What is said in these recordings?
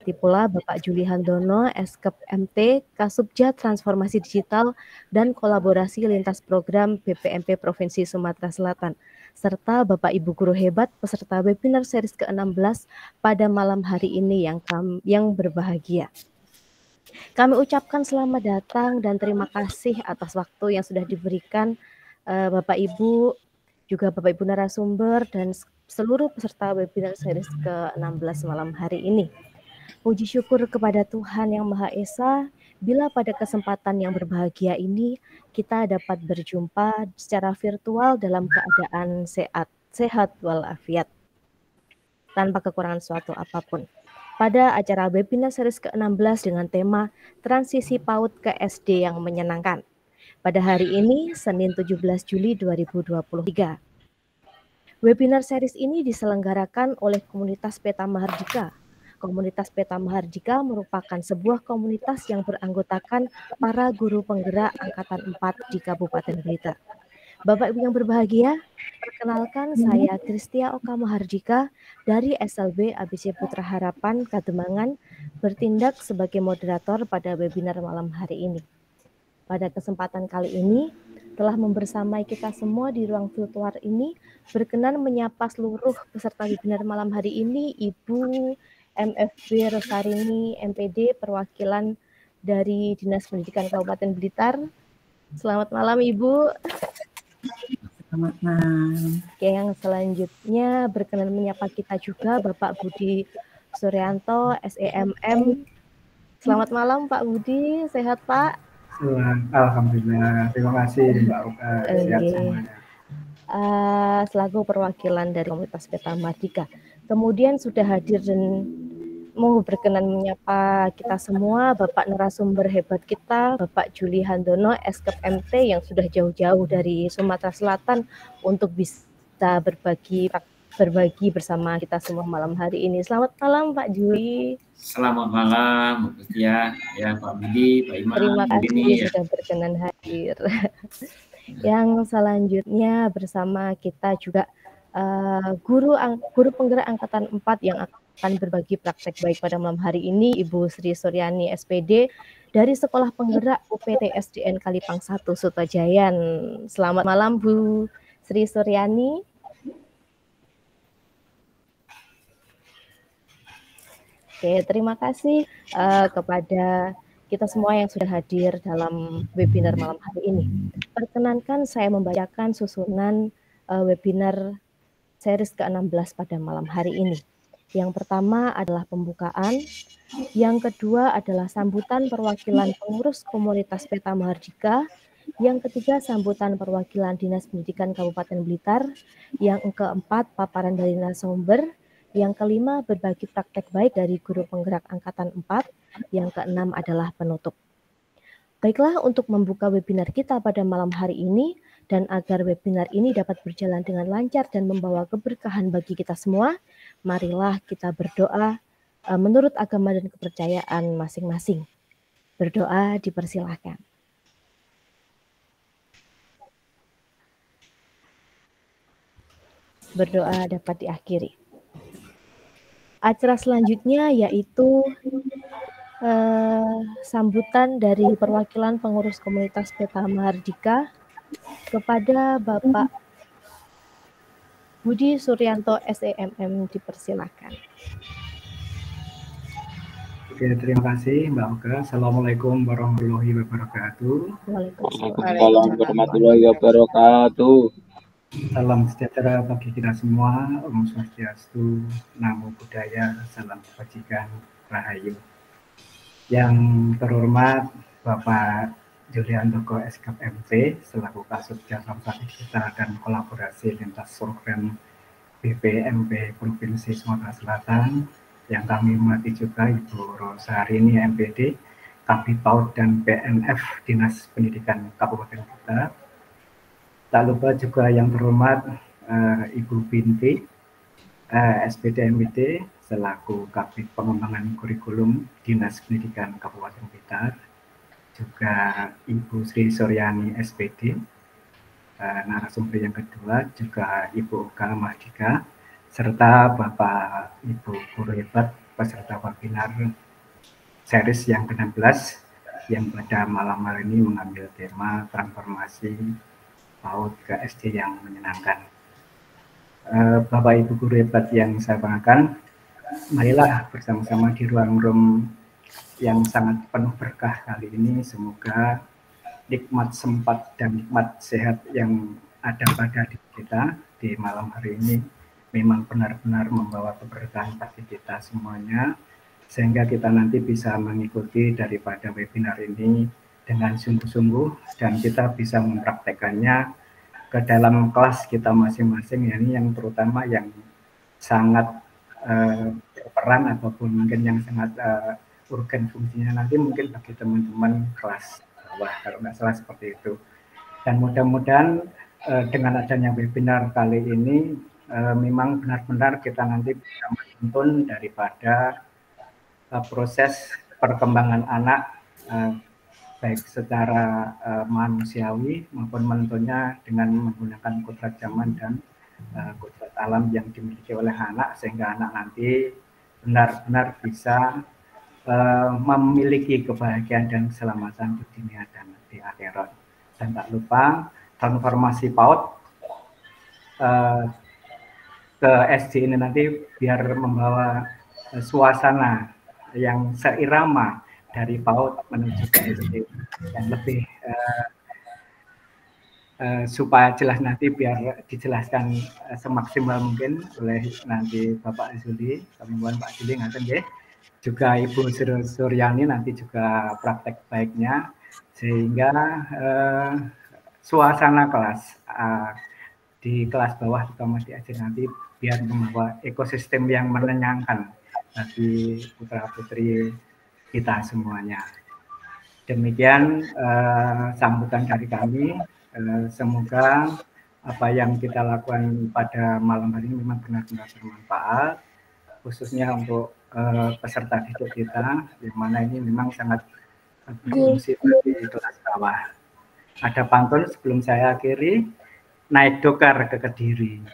seperti pula Bapak Juli Handono, Eskep MT, Kasubja Transformasi Digital dan Kolaborasi Lintas Program BPMP Provinsi Sumatera Selatan, serta Bapak Ibu guru hebat peserta webinar series ke-16 pada malam hari ini yang berbahagia. Kami ucapkan selamat datang dan terima kasih atas waktu yang sudah diberikan Bapak Ibu, juga Bapak Ibu narasumber dan seluruh peserta webinar series ke-16 malam hari ini. Puji syukur kepada Tuhan Yang Maha Esa, bila pada kesempatan yang berbahagia ini kita dapat berjumpa secara virtual dalam keadaan sehat walafiat, tanpa kekurangan suatu apapun. Pada acara webinar series ke-16 dengan tema Transisi PAUD ke SD yang Menyenangkan. Pada hari ini, Senin 17 Juli 2023. Webinar series ini diselenggarakan oleh komunitas Peta Mahardika. Komunitas Peta Mahardika merupakan sebuah komunitas yang beranggotakan para guru penggerak Angkatan 4 di Kabupaten Blitar. Bapak Ibu yang berbahagia, perkenalkan saya Kristia Oka Mahardika dari SLB ABC Putra Harapan Kademangan bertindak sebagai moderator pada webinar malam hari ini. Pada kesempatan kali ini, telah membersamai kita semua di ruang virtual ini, berkenan menyapa seluruh peserta webinar malam hari ini, Ibu MFB Rosarini, MPD, perwakilan dari Dinas Pendidikan Kabupaten Blitar. Selamat malam, Ibu. Selamat malam. Oke, yang selanjutnya berkenan menyapa kita juga Bapak Budi Suryanto, SEMM. Selamat malam, Pak Budi. Sehat, Pak? Alhamdulillah, terima kasih Mbak Oka, sehat semuanya. Selaku perwakilan dari komunitas Peta Mahardika. Kemudian sudah hadir dan mau berkenan menyapa kita semua Bapak narasumber hebat kita, Bapak Juli Handono, Eskep MT yang sudah jauh-jauh dari Sumatera Selatan untuk bisa berbagi bersama kita semua malam hari ini. Selamat malam Pak Juli. Selamat malam, Bu Kristia, ya Pak Budi, Pak Iman. Terima kasih ya. sudah berkenan hadir. Yang selanjutnya bersama kita juga guru penggerak Angkatan 4 yang akan berbagi praktek baik pada malam hari ini, Ibu Sri Suryani SPD dari Sekolah Penggerak UPT SDN Kalipang 1 Sutojayan. Selamat malam Bu Sri Suryani. Oke, terima kasih kepada kita semua yang sudah hadir dalam webinar malam hari ini. Perkenankan saya membacakan susunan webinar series ke-16 pada malam hari ini. Yang pertama adalah pembukaan, yang kedua adalah sambutan perwakilan pengurus komunitas Peta Mahardika, yang ketiga sambutan perwakilan Dinas Pendidikan Kabupaten Blitar, yang keempat paparan dari narasumber, yang kelima berbagi praktek baik dari guru penggerak Angkatan 4, yang keenam adalah penutup. Baiklah, untuk membuka webinar kita pada malam hari ini, dan agar webinar ini dapat berjalan dengan lancar dan membawa keberkahan bagi kita semua, marilah kita berdoa menurut agama dan kepercayaan masing-masing. Berdoa dipersilahkan. Berdoa dapat diakhiri. Acara selanjutnya yaitu sambutan dari perwakilan pengurus komunitas Peta Mahardika kepada Bapak Budi Suryanto SEMM, dipersilakan. Oke, terima kasih Mbak Oka. Assalamualaikum warahmatullahi wabarakatuh. Waalaikumsalam warahmatullahi wabarakatuh. Salam sejahtera bagi kita semua. Om Swastiastu, Namo Buddhaya, Salam Kebajikan, Rahayu. Yang terhormat Bapak Juliantoko Eskep MT selaku Kasubja Transformasi Digital dan Kolaborasi Lintas Program BPMP Provinsi Sumatera Selatan, yang kami hormati juga Ibu Rosarini MPD, Kabid PAUD dan PNF Dinas Pendidikan Kabupaten Blitar. Tak lupa juga yang terhormat Ibu Binti SPD MID selaku Kabid Pengembangan Kurikulum Dinas Pendidikan Kabupaten Blitar, juga Ibu Sri Suryani SPD, narasumber yang kedua juga Ibu Oka Mahardika, serta Bapak Ibu guru hebat peserta webinar series yang ke-16 yang pada malam hari ini mengambil tema transformasi PAUD ke SD yang menyenangkan. Bapak Ibu guru hebat yang saya banggakan, marilah bersama-sama di ruang room yang sangat penuh berkah kali ini. Semoga nikmat sempat dan nikmat sehat yang ada pada diri kita di malam hari ini memang benar-benar membawa keberkahan bagi kita semuanya, sehingga kita nanti bisa mengikuti daripada webinar ini dengan sungguh-sungguh dan kita bisa mempraktekannya ke dalam kelas kita masing-masing, yakni yang terutama yang sangat berperan ataupun mungkin yang sangat urgen fungsinya nanti mungkin bagi teman-teman kelas bawah, kalau nggak salah seperti itu. Dan mudah-mudahan dengan adanya webinar kali ini memang benar-benar kita nanti bisa menuntun daripada proses perkembangan anak baik secara manusiawi maupun menentunya dengan menggunakan kodrat zaman dan kodrat alam yang dimiliki oleh anak, sehingga anak nanti benar-benar bisa memiliki kebahagiaan dan keselamatan di dunia dan di akhirat. Dan tak lupa transformasi PAUD ke SD ini nanti biar membawa suasana yang seirama dari PAUD menuju ke SD yang lebih supaya jelas nanti biar dijelaskan semaksimal mungkin oleh nanti Bapak Zuli, kemudian Pak Zuli ngaten nggih, juga Ibu Suryani nanti juga praktek baiknya, sehingga suasana kelas di kelas bawah terutama di SD nanti biar membawa ekosistem yang menyenangkan bagi putra-putri kita semuanya. Demikian sambutan dari kami. Semoga apa yang kita lakukan pada malam hari ini memang benar-benar bermanfaat, khususnya untuk peserta didik kita, di mana ini memang sangat berfungsi bagi kelas bawah. Ada pantun sebelum saya akhiri, naik dokar ke Kediri,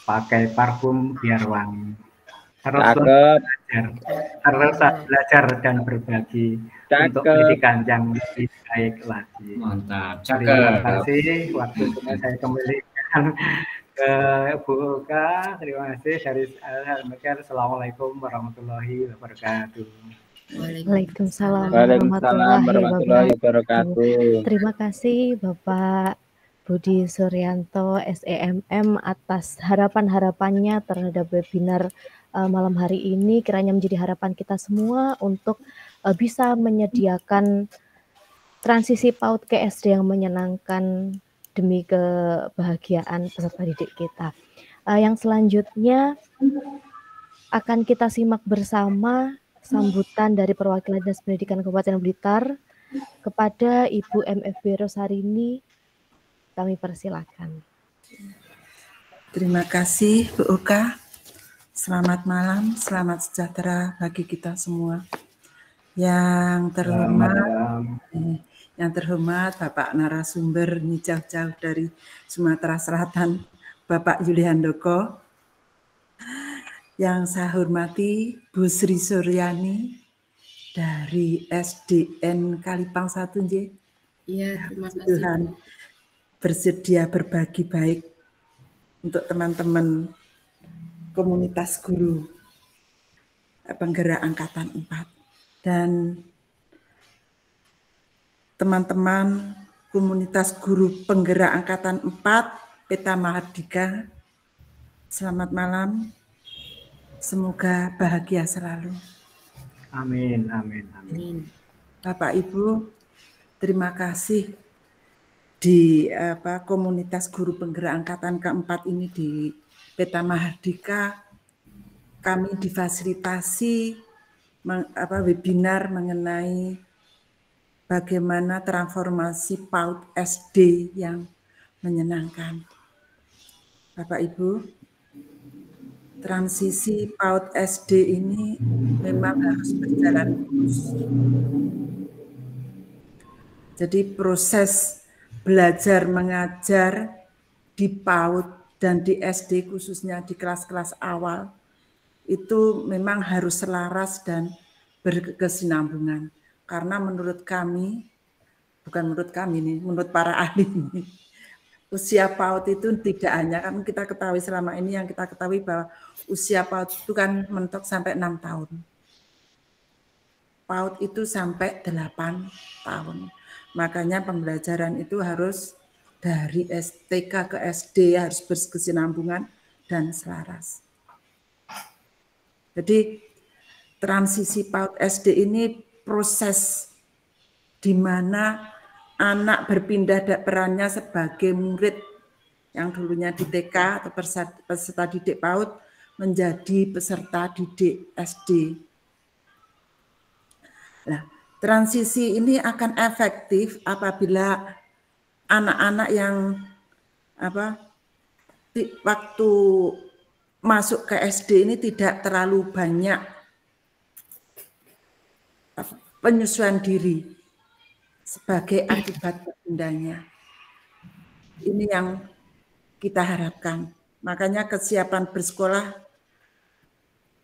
pakai parfum biar wangi, terus belajar dan berbagi untuk pendidikan yang lebih baik lagi. Mantap, Terima kasih. Waktu itu saya kembalikan ke Bu Uka. Terima kasih dari saya. Assalamualaikum warahmatullahi wabarakatuh. Waalaikumsalam warahmatullahi wabarakatuh. Terima kasih Bapak Budi Suryanto SEMM atas harapan-harapannya terhadap webinar malam hari ini. Kiranya menjadi harapan kita semua untuk bisa menyediakan transisi PAUD ke SD yang menyenangkan demi kebahagiaan peserta didik kita. Yang selanjutnya akan kita simak bersama sambutan dari perwakilan Dinas Pendidikan Kabupaten Blitar kepada Ibu MFB Rosarini. Kami persilakan. Terima kasih Bu Uka. Selamat malam, selamat sejahtera bagi kita semua. Yang terhormat Bapak narasumber ini jauh-jauh dari Sumatera Selatan, Bapak Yuli Handoko. Yang saya hormati Bu Sri Suryani dari SDN Kalipang 1 J. Iya, terima kasih. Tuhan bersedia berbagi baik untuk teman-teman komunitas guru penggerak angkatan 4 dan teman-teman komunitas guru penggerak angkatan 4 Peta Mahardika. Selamat malam. Semoga bahagia selalu. Amin, amin, amin. Bapak Ibu, terima kasih di komunitas guru penggerak angkatan keempat ini di Peta Mahardika. Kami difasilitasi webinar mengenai bagaimana transformasi PAUD SD yang menyenangkan. Bapak Ibu, transisi PAUD SD ini memang harus berjalan lurus. Jadi proses belajar mengajar di PAUD dan di SD khususnya di kelas-kelas awal itu memang harus selaras dan berkesinambungan. Karena menurut kami, bukan menurut kami nih, menurut para ahli ini, usia PAUD itu tidak hanya, kan kita ketahui selama ini yang kita ketahui bahwa usia PAUD itu kan mentok sampai 6 tahun. PAUD itu sampai 8 tahun. Makanya pembelajaran itu harus dari TK ke SD harus berkesinambungan dan selaras. Jadi transisi PAUD SD ini proses di mana anak berpindah perannya sebagai murid yang dulunya di TK atau peserta didik PAUD menjadi peserta didik SD. Nah, transisi ini akan efektif apabila anak-anak yang waktu masuk ke SD ini tidak terlalu banyak penyesuaian diri sebagai akibat berpindahnya. Ini yang kita harapkan. Makanya kesiapan bersekolah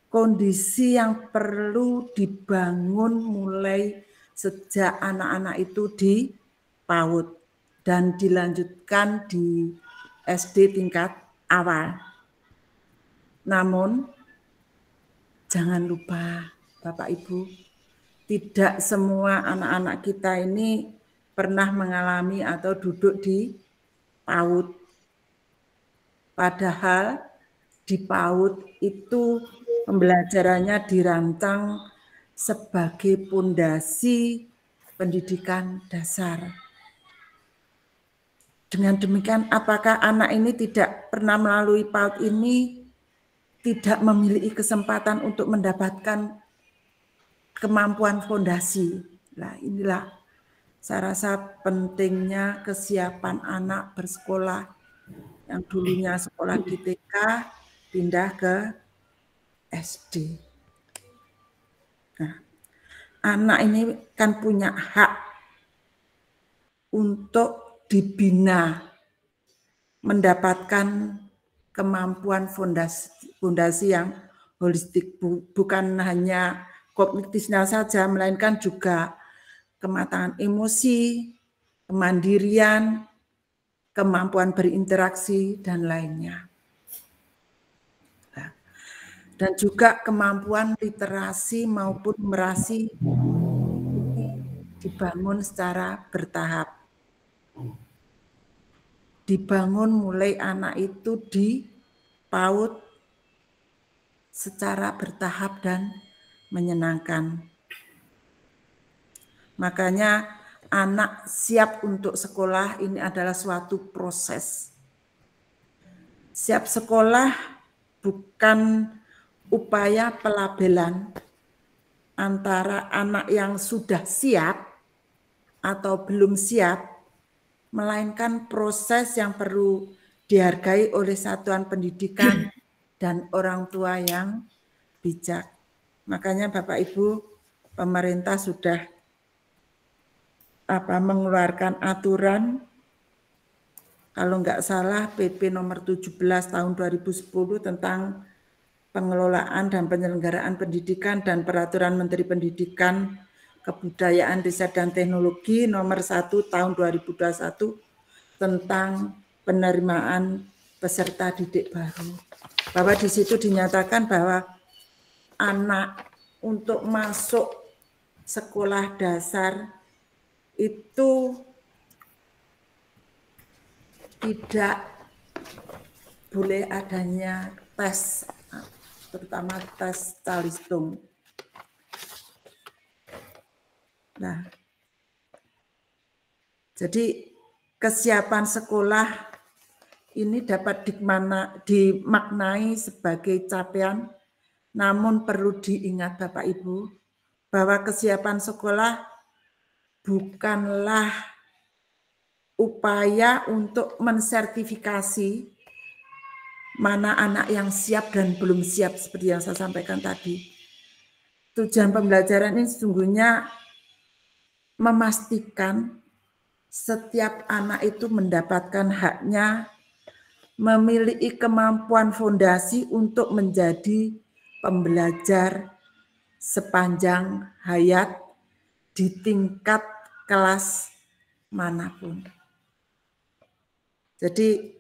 kondisi yang perlu dibangun mulai sejak anak-anak itu di PAUD dan dilanjutkan di SD tingkat awal. Namun, jangan lupa Bapak Ibu, tidak semua anak-anak kita ini pernah mengalami atau duduk di PAUD. Padahal di PAUD itu pembelajarannya dirancang sebagai pondasi pendidikan dasar. Dengan demikian, apakah anak ini tidak pernah melalui PAUD ini tidak memiliki kesempatan untuk mendapatkan kemampuan fondasi? Nah, inilah saya rasa pentingnya kesiapan anak bersekolah yang dulunya sekolah di TK pindah ke SD. Nah, anak ini kan punya hak untuk dibina, mendapatkan kemampuan fondasi yang holistik, bukan hanya kognitifnya saja, melainkan juga kematangan emosi, kemandirian, kemampuan berinteraksi, dan lainnya. Dan juga kemampuan literasi maupun numerasi dibangun secara bertahap. Dibangun mulai anak itu di PAUD secara bertahap dan menyenangkan. Makanya anak siap untuk sekolah ini adalah suatu proses. Siap sekolah bukan upaya pelabelan antara anak yang sudah siap atau belum siap, melainkan proses yang perlu dihargai oleh satuan pendidikan dan orang tua yang bijak. Makanya Bapak Ibu, pemerintah sudah mengeluarkan aturan, kalau enggak salah PP nomor 17 tahun 2010 tentang pengelolaan dan penyelenggaraan pendidikan dan peraturan Menteri Pendidikan, Kebudayaan, Riset dan Teknologi nomor 1 tahun 2021 tentang penerimaan peserta didik baru. Bahwa di situ dinyatakan bahwa anak untuk masuk sekolah dasar itu tidak boleh adanya tes, terutama tes calistung. Nah, jadi kesiapan sekolah ini dapat dimaknai sebagai capaian, namun perlu diingat Bapak Ibu bahwa kesiapan sekolah bukanlah upaya untuk mensertifikasi mana anak yang siap dan belum siap seperti yang saya sampaikan tadi. Tujuan pembelajaran ini sesungguhnya memastikan setiap anak itu mendapatkan haknya, memiliki kemampuan fondasi untuk menjadi pembelajar sepanjang hayat di tingkat kelas manapun. Jadi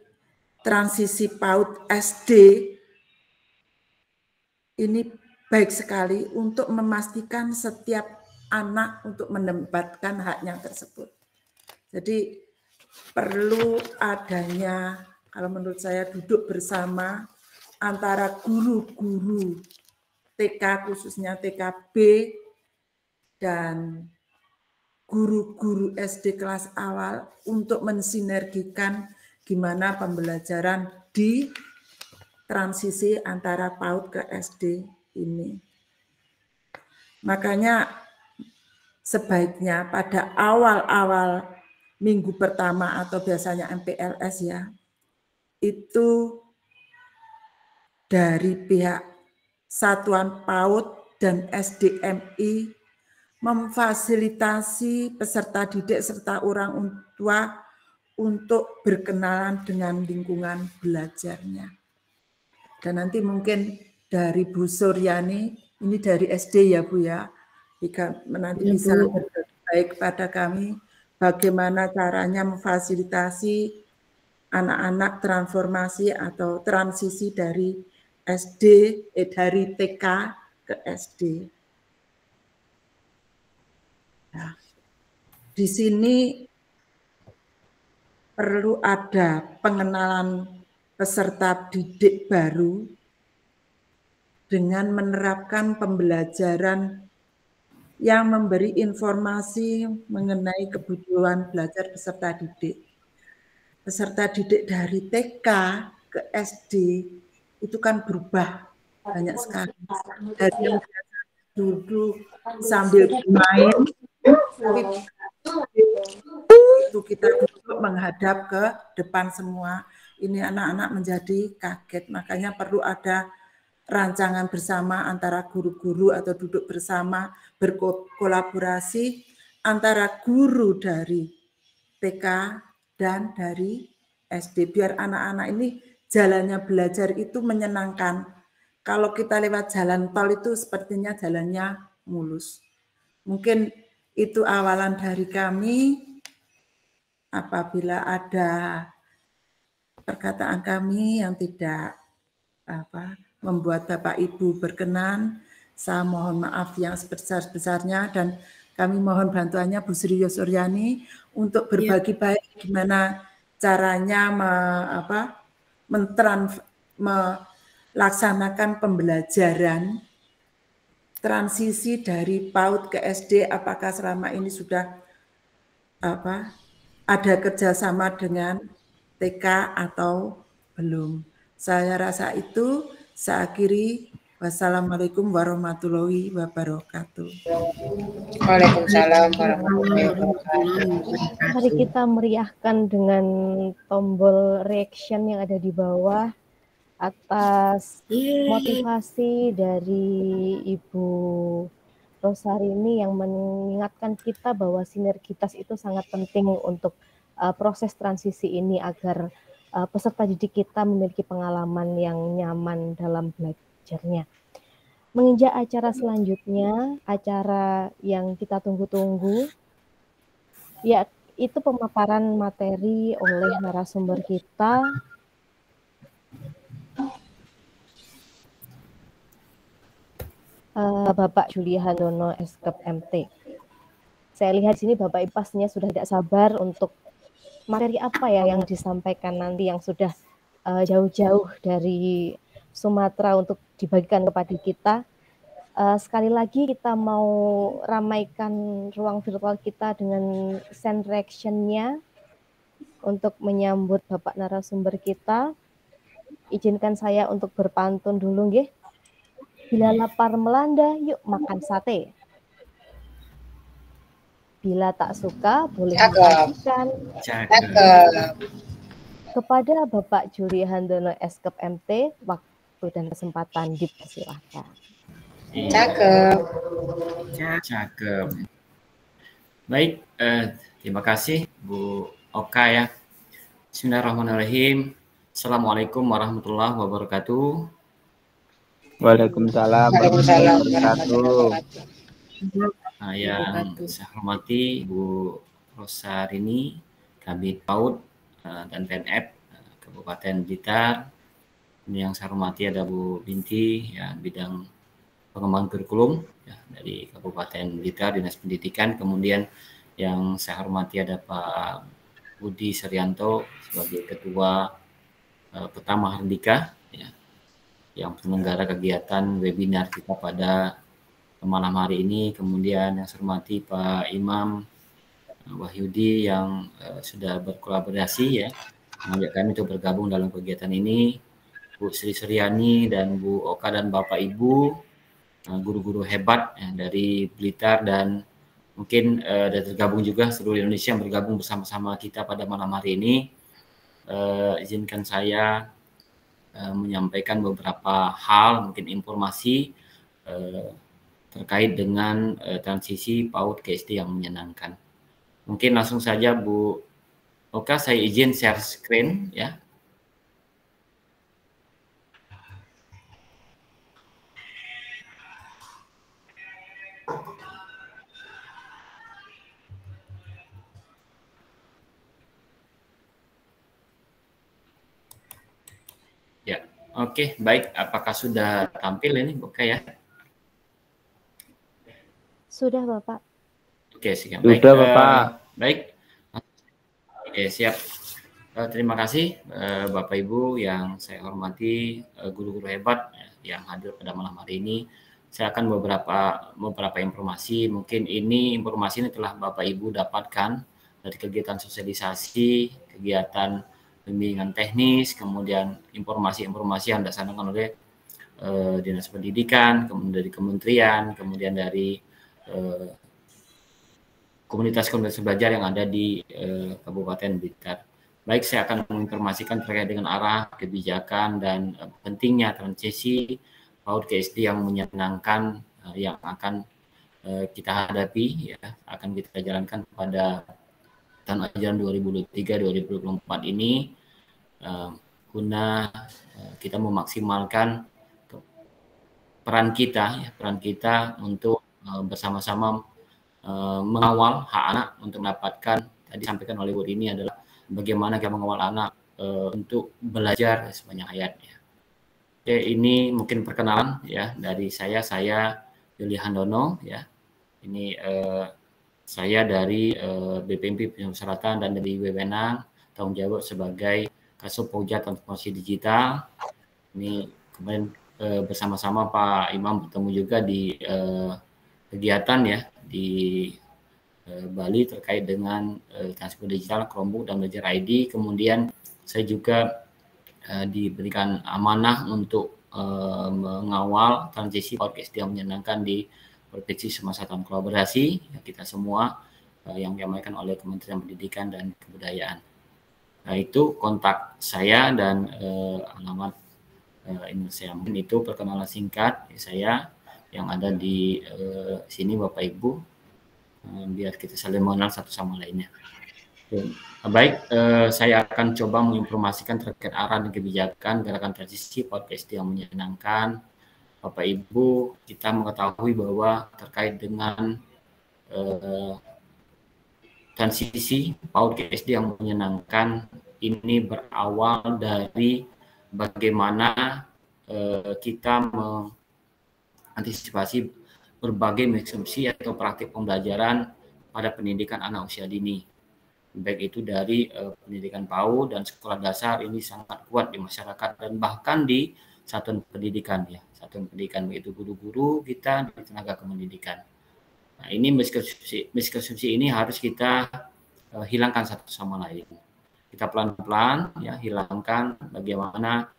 transisi PAUD SD ini baik sekali untuk memastikan setiap anak untuk mendapatkan haknya tersebut. Jadi perlu adanya, kalau menurut saya, duduk bersama antara guru-guru TK, khususnya TKB, dan guru-guru SD kelas awal untuk mensinergikan gimana pembelajaran di transisi antara PAUD ke SD ini. Makanya sebaiknya pada awal-awal minggu pertama atau biasanya MPLS ya, itu dari pihak Satuan PAUD dan SDMI memfasilitasi peserta didik serta orang tua untuk berkenalan dengan lingkungan belajarnya. Dan nanti mungkin dari Bu Suryani, ini dari SD ya Bu ya, jika nanti Ya, bisa Bu. baik kepada kami, bagaimana caranya memfasilitasi anak-anak transformasi atau transisi dari SD, dari TK ke SD. Nah, di sini perlu ada pengenalan peserta didik baru dengan menerapkan pembelajaran yang memberi informasi mengenai kebutuhan belajar peserta didik. Peserta didik dari TK ke SD itu kan berubah banyak sekali. Dari yang duduk sambil bermain, itu kita duduk menghadap ke depan semua. Ini anak-anak menjadi kaget, makanya perlu ada rancangan bersama antara guru-guru atau duduk bersama berkolaborasi antara guru dari TK dan dari SD, biar anak-anak ini jalannya belajar itu menyenangkan. Kalau kita lewat jalan tol itu sepertinya jalannya mulus. Mungkin itu awalan dari kami. Apabila ada perkataan kami yang tidak membuat Bapak Ibu berkenan, saya mohon maaf yang sebesar-besarnya, dan kami mohon bantuannya Bu Sri Suryani untuk berbagi baik gimana caranya melaksanakan pembelajaran transisi dari PAUD ke SD. Apakah selama ini sudah ada kerjasama dengan TK atau belum? Saya rasa itu. Saya akhiri. Wassalamualaikum warahmatullahi wabarakatuh. Waalaikumsalam warahmatullahi wabarakatuh. Mari kita meriahkan dengan tombol reaction yang ada di bawah atas motivasi dari Ibu Rosarini yang mengingatkan kita bahwa sinergitas itu sangat penting untuk proses transisi ini agar peserta didik kita memiliki pengalaman yang nyaman dalam belajarnya. Menginjak acara selanjutnya, acara yang kita tunggu-tunggu, ya itu pemaparan materi oleh narasumber kita. Bapak Juli Handono, Eskep MT. Saya lihat sini Bapak Ipasnya sudah tidak sabar untuk materi apa ya yang disampaikan nanti, yang sudah jauh-jauh dari Sumatera untuk dibagikan kepada kita. Sekali lagi kita mau ramaikan ruang virtual kita dengan send reaction-nya untuk menyambut Bapak narasumber kita. Izinkan saya untuk berpantun dulu nggih. Bila lapar melanda, yuk makan sate. Bila tak suka, boleh dimakan. Kepada Bapak Juli Handono, Eskep MT, waktu dan kesempatan dipersilahkan. Cakep. Baik, terima kasih Bu Oka ya. Bismillahirrahmanirrahim. Assalamualaikum warahmatullahi wabarakatuh. Waalaikumsalam warahmatullahi wabarakatuh. Nah, yang saya hormati Ibu Rosarini, Kabid PAUD dan PNF Kabupaten Blitar. Ini yang saya hormati ada Bu Binti, ya, bidang pengembangan kurikulum ya, dari Kabupaten Blitar, Dinas Pendidikan. Kemudian yang saya hormati ada Pak Budi Srianto sebagai Ketua Pertama Hardika, ya, yang penyelenggara kegiatan webinar kita pada malam hari ini. Kemudian yang saya hormati Pak Imam Wahyudi yang sudah berkolaborasi ya mengajak kami untuk bergabung dalam kegiatan ini, Bu Sri Suryani dan Bu Oka dan Bapak Ibu guru-guru hebat ya, dari Blitar dan mungkin ada tergabung juga seluruh Indonesia yang bergabung bersama-sama kita pada malam hari ini. Izinkan saya menyampaikan beberapa hal, mungkin informasi terkait dengan transisi PAUD ke SD yang menyenangkan. Mungkin langsung saja Bu Oka, saya izin share screen ya. Ya, oke, baik. Apakah sudah tampil ini Bu Oka ya? Sudah, Bapak. Oke, siap. Baik. Sudah, Bapak. Baik. Oke, siap. Terima kasih Bapak Ibu yang saya hormati, guru-guru hebat yang hadir pada malam hari ini. Saya akan beberapa informasi. Mungkin informasi ini telah Bapak Ibu dapatkan dari kegiatan sosialisasi, kegiatan bimbingan teknis, kemudian informasi-informasi yang dilaksanakan oleh Dinas Pendidikan, kemudian dari Kementerian, kemudian dari komunitas-komunitas belajar yang ada di Kabupaten Blitar. Baik, saya akan menginformasikan terkait dengan arah kebijakan dan pentingnya transisi PAUD ke SD yang menyenangkan yang akan kita hadapi, ya, akan kita jalankan pada tahun ajaran 2023-2024 ini guna kita memaksimalkan peran kita untuk bersama-sama mengawal hak anak untuk mendapatkan, tadi disampaikan oleh Bu Rini adalah bagaimana kita mengawal anak untuk belajar sebanyak hayatnya. Oke, ini mungkin perkenalan ya dari saya Yuli Handono ya. Ini saya dari BPMP Persyaratan dan dari Wewenang tanggung jawab sebagai Kasub Pojat Transformasi Digital. Ini kemudian bersama-sama Pak Imam bertemu juga di kegiatan ya di Bali terkait dengan transformasi digital, Chromebook dan Belajar ID. Kemudian saya juga diberikan amanah untuk mengawal transisi PAUD ke SD yang menyenangkan di Provinsi Sumatera Selatan kolaborasi ya, kita semua yang diamanahkan oleh Kementerian Pendidikan dan Kebudayaan. Nah, itu kontak saya dan alamat email saya. Mungkin itu perkenalan singkat saya yang ada di sini Bapak Ibu, biar kita saling mengenal satu sama lainnya. Baik, saya akan coba menginformasikan terkait arah dan kebijakan gerakan transisi PAUD ke SD yang menyenangkan. Bapak Ibu, kita mengetahui bahwa terkait dengan transisi PAUD ke SD yang menyenangkan ini berawal dari bagaimana kita mengantisipasi berbagai miskoncepsi atau praktik pembelajaran pada pendidikan anak usia dini. Baik itu dari pendidikan PAUD dan sekolah dasar ini sangat kuat di masyarakat dan bahkan di satuan pendidikan ya. Satuan pendidikan yaitu guru-guru kita di tenaga kependidikan. Nah, ini miskonsepsi ini harus kita hilangkan satu sama lain. Kita pelan-pelan ya hilangkan bagaimana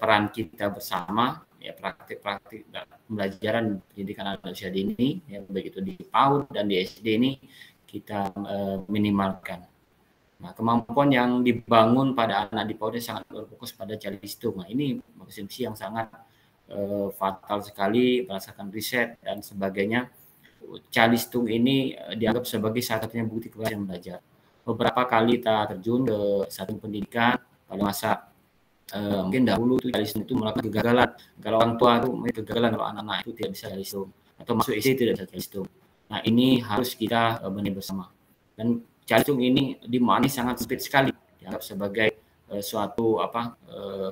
peran kita bersama ya praktik-praktik pembelajaran pendidikan anak usia dini ya baik itu di PAUD dan di SD ini kita minimalkan. Nah, kemampuan yang dibangun pada anak di PAUD sangat berfokus pada calistung. Nah, ini konsumsi yang sangat fatal sekali berdasarkan riset dan sebagainya. Calistung ini dianggap sebagai salah satunya bukti keberhasilan belajar. Beberapa kali kita terjun ke satuan pendidikan pada masa mungkin dahulu itu Calistung itu melakukan kegagalan. Kalau orang tua itu kegagalan, kalau anak-anak itu tidak bisa Calistung atau masuk SD tidak bisa Calistung. Nah ini harus kita benahi bersama. Dan Calistung ini di Mani sangat sempit sekali, dianggap sebagai suatu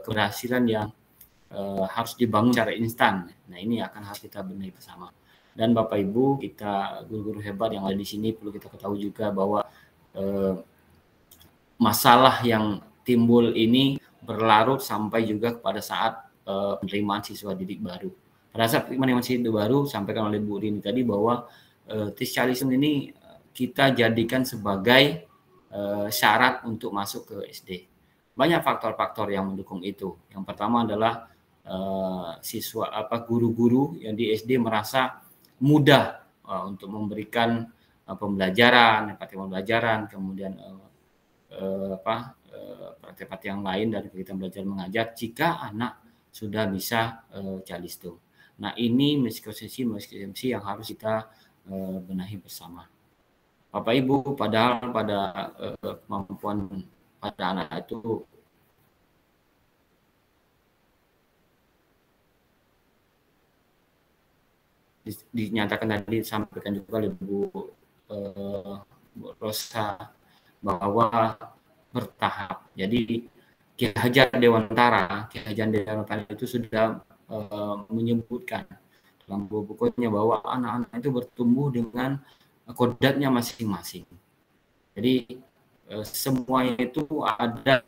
keberhasilan yang harus dibangun secara instan. Nah ini harus kita benahi bersama. Dan Bapak Ibu, kita guru-guru hebat yang ada di sini perlu kita ketahui juga bahwa masalah yang timbul ini berlarut sampai juga pada saat penerimaan siswa didik baru. Pada saat penerimaan siswa baru, sampaikan oleh Bu Rini tadi bahwa tes Calistung ini kita jadikan sebagai syarat untuk masuk ke SD. Banyak faktor-faktor yang mendukung itu. Yang pertama adalah guru-guru yang di SD merasa mudah untuk memberikan pembelajaran, kemudian praktek yang lain dari kegiatan belajar mengajar jika anak sudah bisa Calistung. Nah ini miskonsensi yang harus kita benahi bersama. Bapak Ibu, padahal pada kemampuan pada anak itu dinyatakan tadi, disampaikan juga oleh Bu Rosa bahwa bertahap. Jadi Ki Hajar Dewantara itu sudah menyebutkan dalam bukunya bahwa anak-anak itu bertumbuh dengan kodratnya masing-masing. Jadi semuanya itu ada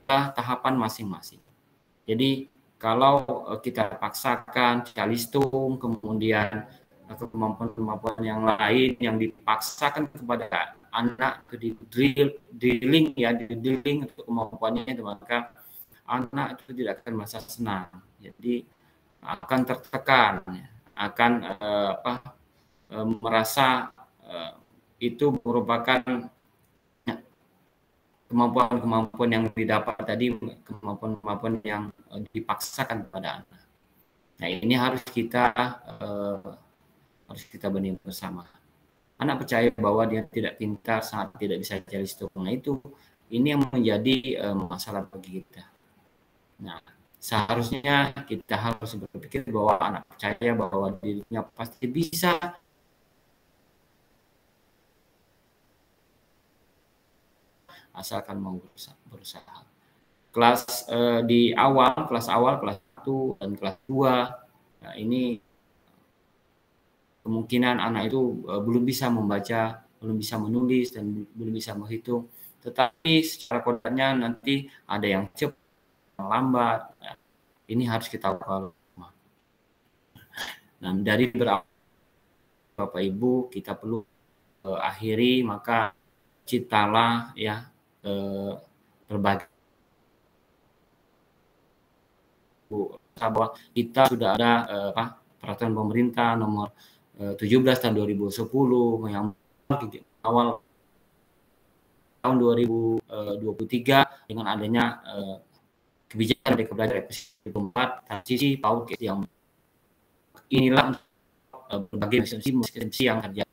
tahapan masing-masing. Jadi kalau kita paksakan Calistung, kemudian kemampuan-kemampuan yang lain yang dipaksakan kepada anak ke drilling untuk kemampuannya, maka anak itu tidak akan merasa senang. Jadi akan tertekan, akan merasa itu merupakan kemampuan-kemampuan yang didapat tadi, kemampuan-kemampuan yang dipaksakan kepada anak. Nah ini harus kita benahi bersama. Anak percaya bahwa dia tidak pintar, sangat tidak bisa Calistung. Nah ini yang menjadi masalah bagi kita. Nah seharusnya kita harus berpikir bahwa anak percaya bahwa dirinya pasti bisa asalkan mau berusaha. Kelas kelas 1 dan kelas 2, nah ini kemungkinan anak itu belum bisa membaca, belum bisa menulis, dan belum bisa menghitung. Tetapi secara kodratnya nanti ada yang cepat, yang lambat. Nah, ini harus kita tahu. Nah, dari Bapak Ibu, kita perlu akhiri, maka ciptalah ya berbagai bahwa kita sudah ada peraturan pemerintah nomor 17 tahun 2010 yang awal tahun 2023 dengan adanya kebijakan Merdeka Belajar episode 4 transisi PAUD yang inilah berbagai miskonsensi yang terjadi.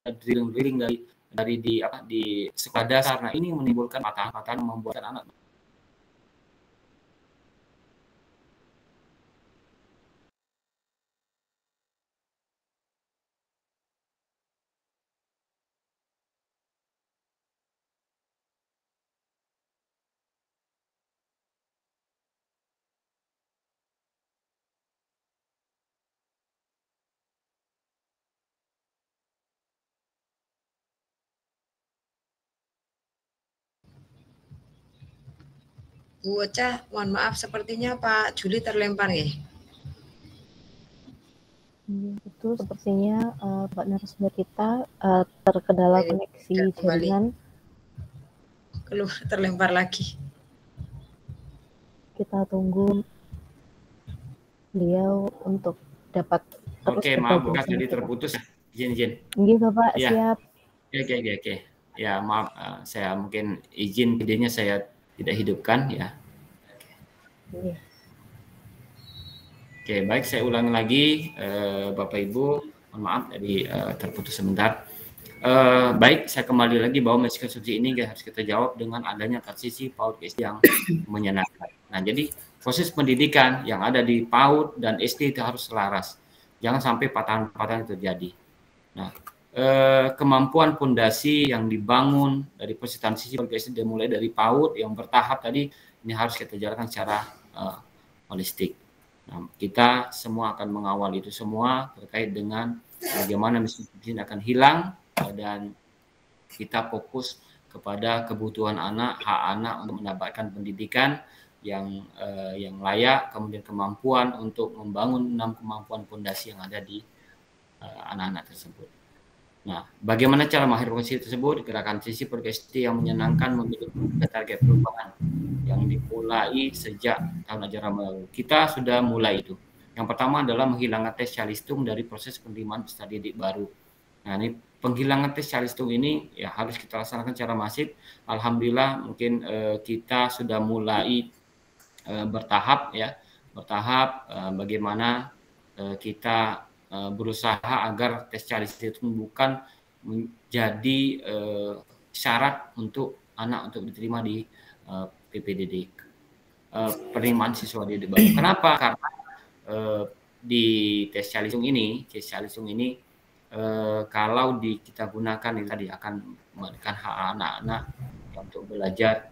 Drilling dari di sekolah dasar. Nah ini menimbulkan patahan-patahan, membuat anak Bu Ocha, mohon maaf, sepertinya Pak Juli terlempar ya? Itu sepertinya Pak narasumber kita terkendala koneksi jaringan. Keluar, terlempar lagi. Kita tunggu beliau untuk dapat terus. Oke, maaf, bukan jadi terputus. Izin. Iya, Bapak, ya. siap. Oke. Ya maaf, saya mungkin izin videonya saya tidak hidupkan ya. Iya. Oke, baik, saya ulangi lagi, Bapak Ibu, mohon maaf tadi terputus sebentar. Baik, saya kembali lagi bahwa miskonsepsi ini harus kita jawab dengan adanya transisi PAUD ke SD yang menyenangkan. Nah, jadi proses pendidikan yang ada di PAUD dan SD itu harus selaras. Jangan sampai patahan-patahan terjadi. Nah, kemampuan fondasi yang dibangun dari proses transisi PAUD ke SD mulai dari PAUD yang bertahap tadi, ini harus kita jalankan secara holistik. Nah, kita semua akan mengawal itu semua terkait dengan bagaimana miskonsepsi akan hilang dan kita fokus kepada kebutuhan anak, hak anak untuk mendapatkan pendidikan yang layak, kemudian kemampuan untuk membangun 6 kemampuan fondasi yang ada di anak-anak tersebut. Nah, bagaimana cara mengakhiri kondisi tersebut? Gerakan sisi progresif yang menyenangkan memiliki target perubahan yang dimulai sejak tahun ajaran baru. Kita sudah mulai itu. Yang pertama adalah menghilangkan tes calistung dari proses penerimaan peserta didik baru. Nah, ini penghilangan tes calistung ini ya harus kita laksanakan secara masif. Alhamdulillah mungkin kita sudah mulai bertahap ya, bagaimana kita berusaha agar tes calistung itu bukan menjadi syarat untuk anak untuk diterima di PPDD, penerimaan siswa didik baru. Kenapa? Karena di tes calistung ini kalau kita gunakan ini tadi akan memberikan hak anak-anak untuk belajar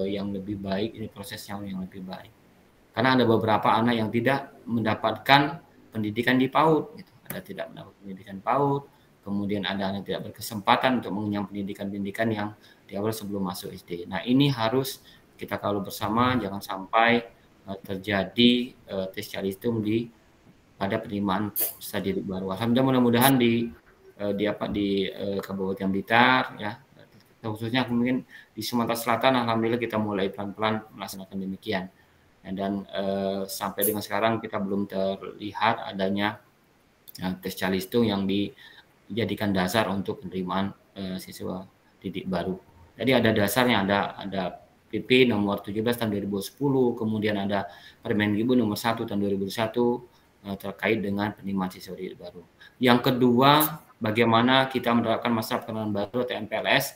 yang lebih baik, ini prosesnya yang lebih baik. Karena ada beberapa anak yang tidak mendapatkan pendidikan di PAUD, gitu. Ada tidak mendapat pendidikan PAUD, kemudian ada yang tidak berkesempatan untuk mengenyam pendidikan-pendidikan yang di awal sebelum masuk SD. Nah, ini harus kita kawal bersama, jangan sampai terjadi tes calistung pada penerimaan peserta didik baru. Alhamdulillah mudah-mudahan di Kabupaten Blitar ya, khususnya mungkin di Sumatera Selatan, alhamdulillah kita mulai pelan-pelan melaksanakan demikian. Dan sampai dengan sekarang kita belum terlihat adanya tes calistung yang dijadikan dasar untuk penerimaan siswa didik baru. Jadi ada dasarnya, ada PP nomor 17 tahun 2010, kemudian ada Permendikbud nomor 1 tahun 2001 terkait dengan penerimaan siswa didik baru. Yang kedua, bagaimana kita menerapkan masa pengenalan baru atau MPLS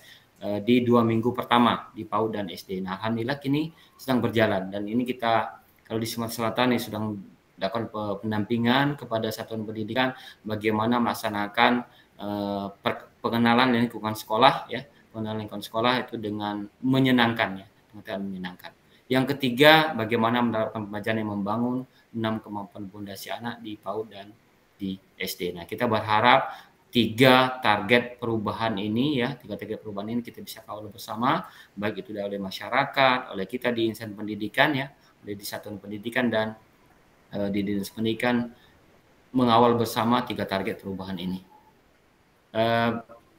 di 2 minggu pertama di PAUD dan SD. Nah, alhamdulillah kini sedang berjalan, dan ini kita kalau di Sumatera Selatan ini sedang melakukan pendampingan kepada satuan pendidikan bagaimana melaksanakan pengenalan lingkungan sekolah ya, pengenalan lingkungan sekolah itu dengan menyenangkan ya, dengan menyenangkan. Yang ketiga, bagaimana menerapkan pembelajaran yang membangun 6 kemampuan fondasi anak di PAUD dan di SD. Nah, kita berharap 3 target perubahan ini ya, 3 target perubahan ini kita bisa kawal bersama, baik itu oleh masyarakat, oleh kita di instansi pendidikan ya, oleh di satuan pendidikan dan di dinas pendidikan, mengawal bersama 3 target perubahan ini.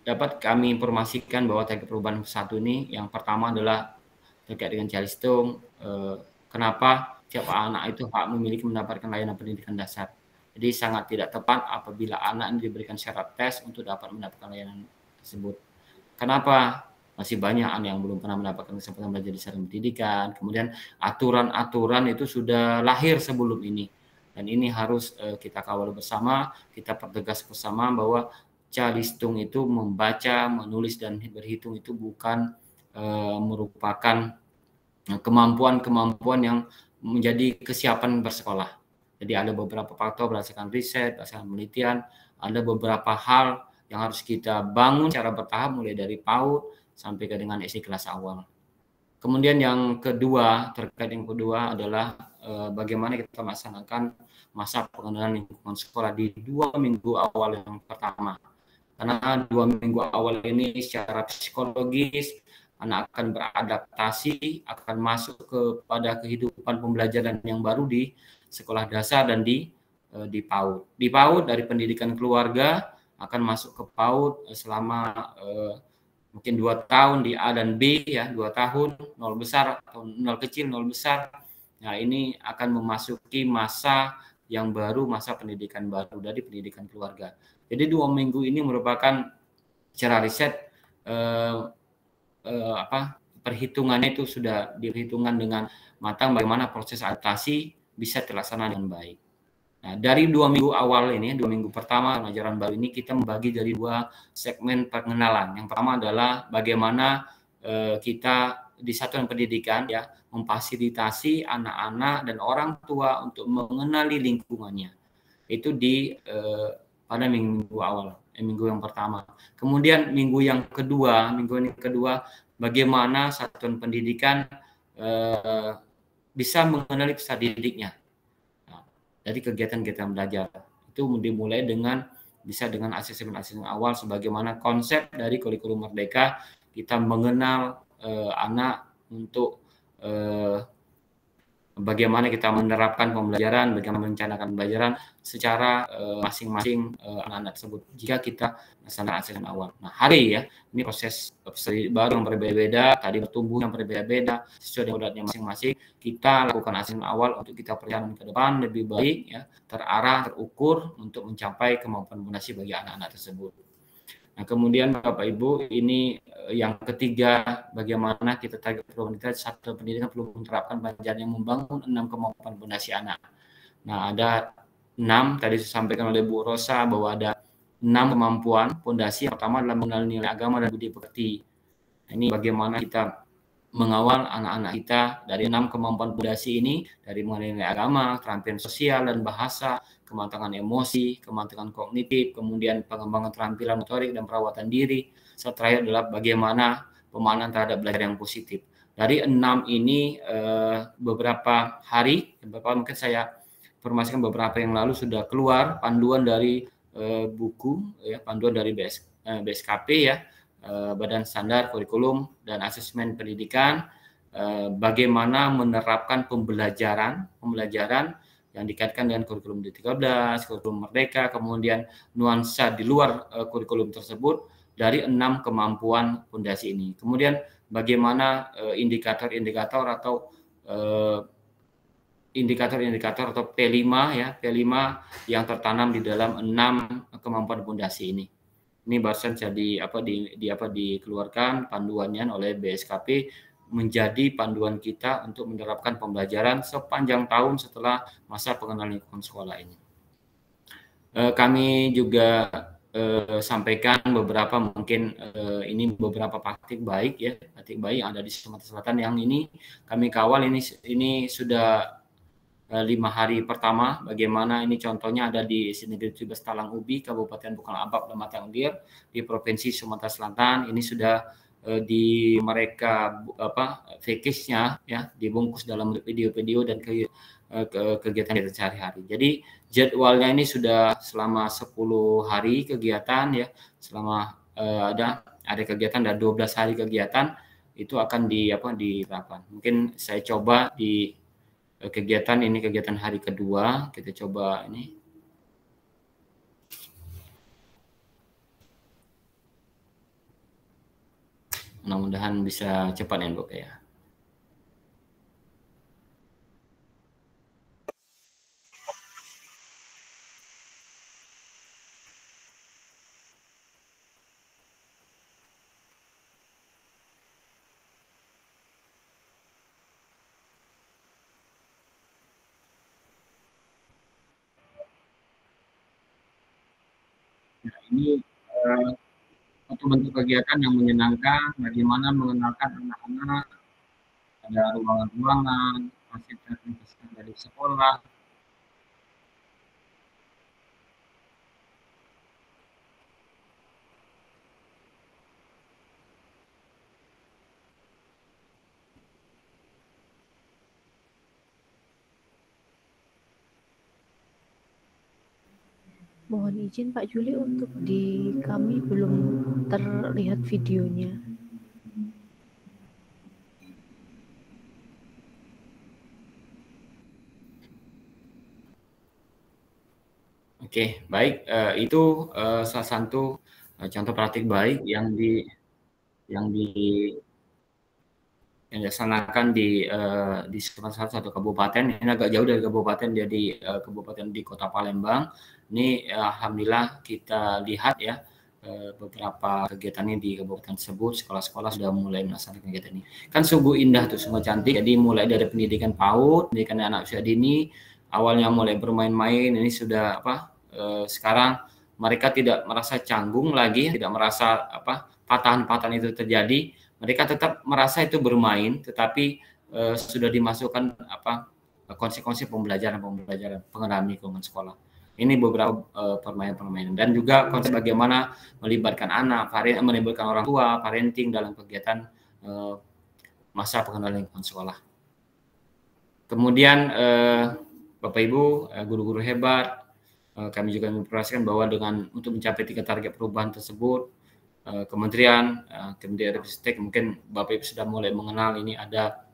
Dapat kami informasikan bahwa target perubahan satu ini, yang pertama adalah terkait dengan calistung. Kenapa setiap anak itu hak memiliki mendapatkan layanan pendidikan dasar. Jadi sangat tidak tepat apabila anak ini diberikan syarat tes untuk dapat mendapatkan layanan tersebut. Kenapa? Masih banyak anak yang belum pernah mendapatkan kesempatan belajar di satuan pendidikan. Kemudian aturan-aturan itu sudah lahir sebelum ini. Dan ini harus kita kawal bersama, kita pertegas bersama bahwa calistung itu membaca, menulis, dan berhitung itu bukan merupakan kemampuan-kemampuan yang menjadi kesiapan bersekolah. Jadi ada beberapa faktor berdasarkan riset, berdasarkan penelitian, ada beberapa hal yang harus kita bangun secara bertahap mulai dari PAUD sampai ke dengan SD kelas awal. Kemudian yang kedua, terkait yang kedua adalah bagaimana kita melaksanakan masa pengenalan lingkungan sekolah di 2 minggu awal yang pertama. Karena 2 minggu awal ini secara psikologis anak akan beradaptasi, akan masuk kepada kehidupan pembelajaran yang baru di sekolah dasar dan di PAUD. Di PAUD dari pendidikan keluarga akan masuk ke PAUD selama mungkin 2 tahun di A dan B ya, 2 tahun 0 besar atau 0 kecil 0 besar. Nah, ini akan memasuki masa yang baru, masa pendidikan baru dari pendidikan keluarga. Jadi 2 minggu ini merupakan secara riset perhitungannya itu sudah diperhitungkan dengan matang bagaimana proses adaptasi bisa terlaksana dengan baik. Nah, dari 2 minggu awal ini, 2 minggu pertama ajaran baru ini kita membagi dari 2 segmen pengenalan. Yang pertama adalah bagaimana kita di satuan pendidikan ya memfasilitasi anak-anak dan orang tua untuk mengenali lingkungannya. Itu pada minggu awal, minggu yang pertama. Kemudian minggu yang kedua bagaimana satuan pendidikan bisa mengenali peserta didiknya. Nah, dari kegiatan-kegiatan belajar itu dimulai dengan asesmen awal sebagaimana konsep dari kurikulum Merdeka, kita mengenal anak untuk bagaimana kita menerapkan pembelajaran, bagaimana merencanakan pembelajaran secara masing-masing anak-anak tersebut jika kita melaksanakan asesmen awal. Nah, hari ya, ini proses baru yang berbeda-beda, tadi bertumbuh yang berbeda-beda, sesuai dengan kodratnya masing-masing. Kita lakukan asesmen awal untuk kita perjalanan ke depan lebih baik, ya, terarah, terukur untuk mencapai kemampuan fondasi bagi anak-anak tersebut. Nah, kemudian Bapak Ibu, ini yang ketiga, bagaimana kita target program kita satu pendidikan perlu menerapkan pelajaran yang membangun 6 kemampuan fondasi anak. Nah, ada 6 tadi disampaikan oleh Bu Rosa bahwa ada 6 kemampuan fondasi. Yang pertama adalah mengenal nilai agama dan budi pekerti. Nah, ini bagaimana kita mengawal anak-anak kita dari 6 kemampuan fondasi ini, dari mengenai nilai agama, keterampilan sosial dan bahasa, kematangan emosi, kematangan kognitif, kemudian pengembangan keterampilan motorik dan perawatan diri. Setelah itu adalah bagaimana pemahaman terhadap belajar yang positif. Dari 6 ini beberapa hari, mungkin saya informasikan beberapa yang lalu sudah keluar panduan dari buku, ya, panduan dari BSKP ya, Badan Standar Kurikulum dan Asesmen Pendidikan, bagaimana menerapkan pembelajaran yang dikaitkan dengan kurikulum D13, kurikulum Merdeka, kemudian nuansa di luar kurikulum tersebut dari 6 kemampuan fondasi ini. Kemudian bagaimana indikator-indikator atau P5 ya, P5 yang tertanam di dalam 6 kemampuan fondasi ini. Ini barusan dikeluarkan panduannya oleh BSKP menjadi panduan kita untuk menerapkan pembelajaran sepanjang tahun setelah masa pengenalan lingkungan sekolah ini. Kami juga sampaikan beberapa mungkin ini beberapa praktik baik ya, praktik baik yang ada di Sumatera Selatan yang ini kami kawal. Ini sudah 5 hari pertama, bagaimana ini contohnya ada di Negeri 17 Talang Ubi, Kabupaten Bukal Abab dan Matangdir di Provinsi Sumatera Selatan. Ini sudah di mereka package-nya ya dibungkus dalam video-video dan kegiatan sehari-hari. Jadi jadwalnya ini sudah selama 10 hari kegiatan ya, selama ada kegiatan dan 12 hari kegiatan itu akan diterapkan. Mungkin saya coba di kegiatan ini, kegiatan hari kedua, kita coba ini. Mudah-mudahan bisa cepat ya, Bu ya. Nah, ini satu bentuk kegiatan yang menyenangkan, bagaimana mengenalkan anak-anak, ada ruangan-ruangan, fasilitas dari sekolah. Mohon izin Pak Juli, untuk di kami belum terlihat videonya. Oke, baik. Itu salah satu contoh praktik baik yang dilaksanakan di salah satu kabupaten. Ini agak jauh dari kabupaten, jadi kabupaten di Kota Palembang. Ini alhamdulillah kita lihat ya, beberapa kegiatan ini di kabupaten tersebut. Sekolah-sekolah sudah mulai melaksanakan kegiatan ini. Kan sungguh indah tuh, sungguh cantik. Jadi mulai dari pendidikan PAUD, pendidikan anak usia dini, awalnya mulai bermain-main, ini sudah sekarang mereka tidak merasa canggung lagi, tidak merasa patahan-patahan itu terjadi. Mereka tetap merasa itu bermain, tetapi sudah dimasukkan konsep-konsep pembelajaran pengenalan lingkungan sekolah. Ini beberapa permainan-permainan, dan juga konsep bagaimana melibatkan anak, melibatkan orang tua, parenting dalam kegiatan masa pengenalan lingkungan sekolah. Kemudian Bapak Ibu, guru-guru hebat, kami juga menginformasikan bahwa untuk mencapai 3 target perubahan tersebut, Kementerian Ristek, mungkin Bapak Ibu sudah mulai mengenal ini ada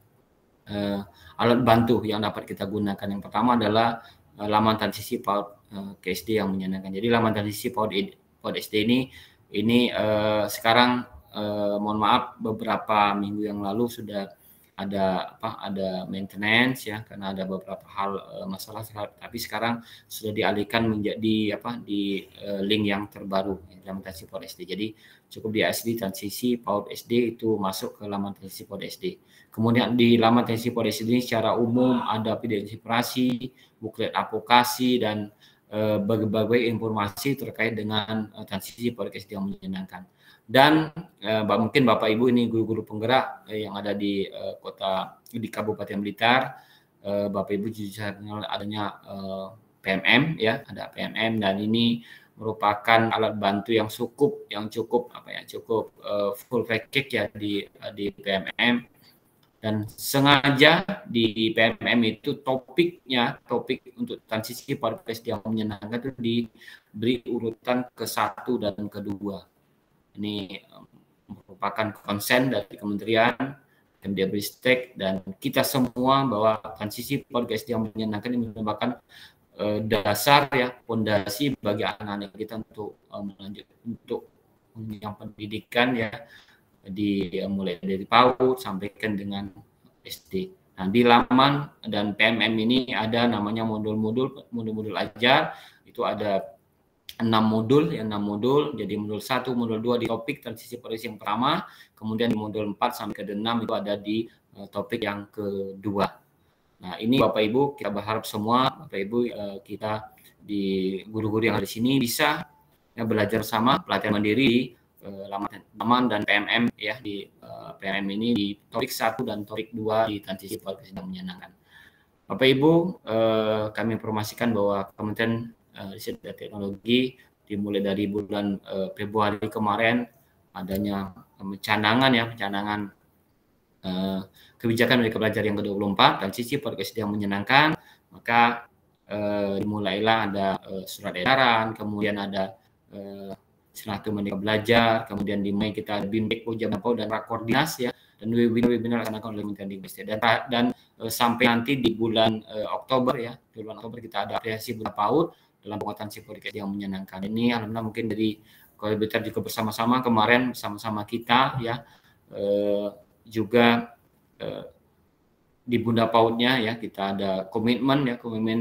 alat bantu yang dapat kita gunakan. Yang pertama adalah laman transisi PAUD ke SD yang menyenangkan. Jadi laman transisi PAUD SD ini sekarang mohon maaf, beberapa minggu yang lalu sudah ada maintenance ya, karena ada beberapa hal masalah, tapi sekarang sudah dialihkan menjadi di link yang terbaru, laman transisi PAUD SD. Jadi cukup di SD transisi PAUD SD itu masuk ke laman transisi PAUD SD. Kemudian di laman transisi PAUD SD ini secara umum ada video inspirasi, buklet advokasi, dan berbagai informasi terkait dengan transisi PAUD SD yang menyenangkan. Dan mungkin Bapak Ibu ini guru-guru penggerak yang ada di Kabupaten Blitar, Bapak Ibu juga adanya PMM ya, ada PMM, dan ini merupakan alat bantu yang cukup full package ya di PMM. Dan sengaja di PMM itu topik untuk transisi PAUD SD yang menyenangkan itu diberi urutan ke-1 dan ke-2. Ini merupakan konsen dari Kementerian, Ristek, dan kita semua bahwa transisi PAUD SD yang menyenangkan ini merupakan dasar ya, fondasi bagi anak-anak kita untuk untuk yang pendidikan ya, mulai dari PAUD sampai dengan SD. Nah, di laman dan PMM ini ada namanya modul-modul ajar, itu ada 6 modul. Jadi modul 1, modul 2 di topik transisi PAUD yang pertama, kemudian di modul 4 sampai ke 6 itu ada di topik yang kedua. Nah, ini Bapak Ibu, kita berharap semua Bapak Ibu kita di guru-guru yang ada di sini bisa belajar sama, pelatihan mandiri laman dan PMM ya, di PMM ini di topik 1 dan topik 2 di transisi PAUD yang menyenangkan. Bapak Ibu, kami informasikan bahwa Kementerian Riset dan Teknologi dimulai dari bulan Februari kemarin adanya pencanangan kebijakan Merdeka Belajar yang ke-24 transisi PAUD SD yang menyenangkan. Maka dimulailah ada surat edaran, kemudian ada Silaturahmi Merdeka Belajar, kemudian di Mei kita ada BIMTEK, PAUD dan Rakordinas ya, dan webinar dilaksanakan oleh Kementerian Dikbud. Dan sampai nanti di bulan Oktober ya, di bulan Oktober kita ada apresiasi bulan PAUD dalam penguatan PAUD yang menyenangkan. Ini alhamdulillah mungkin dari Komunitas juga bersama-sama kemarin bersama kita ya, juga di Bunda PAUD-nya ya, kita ada komitmen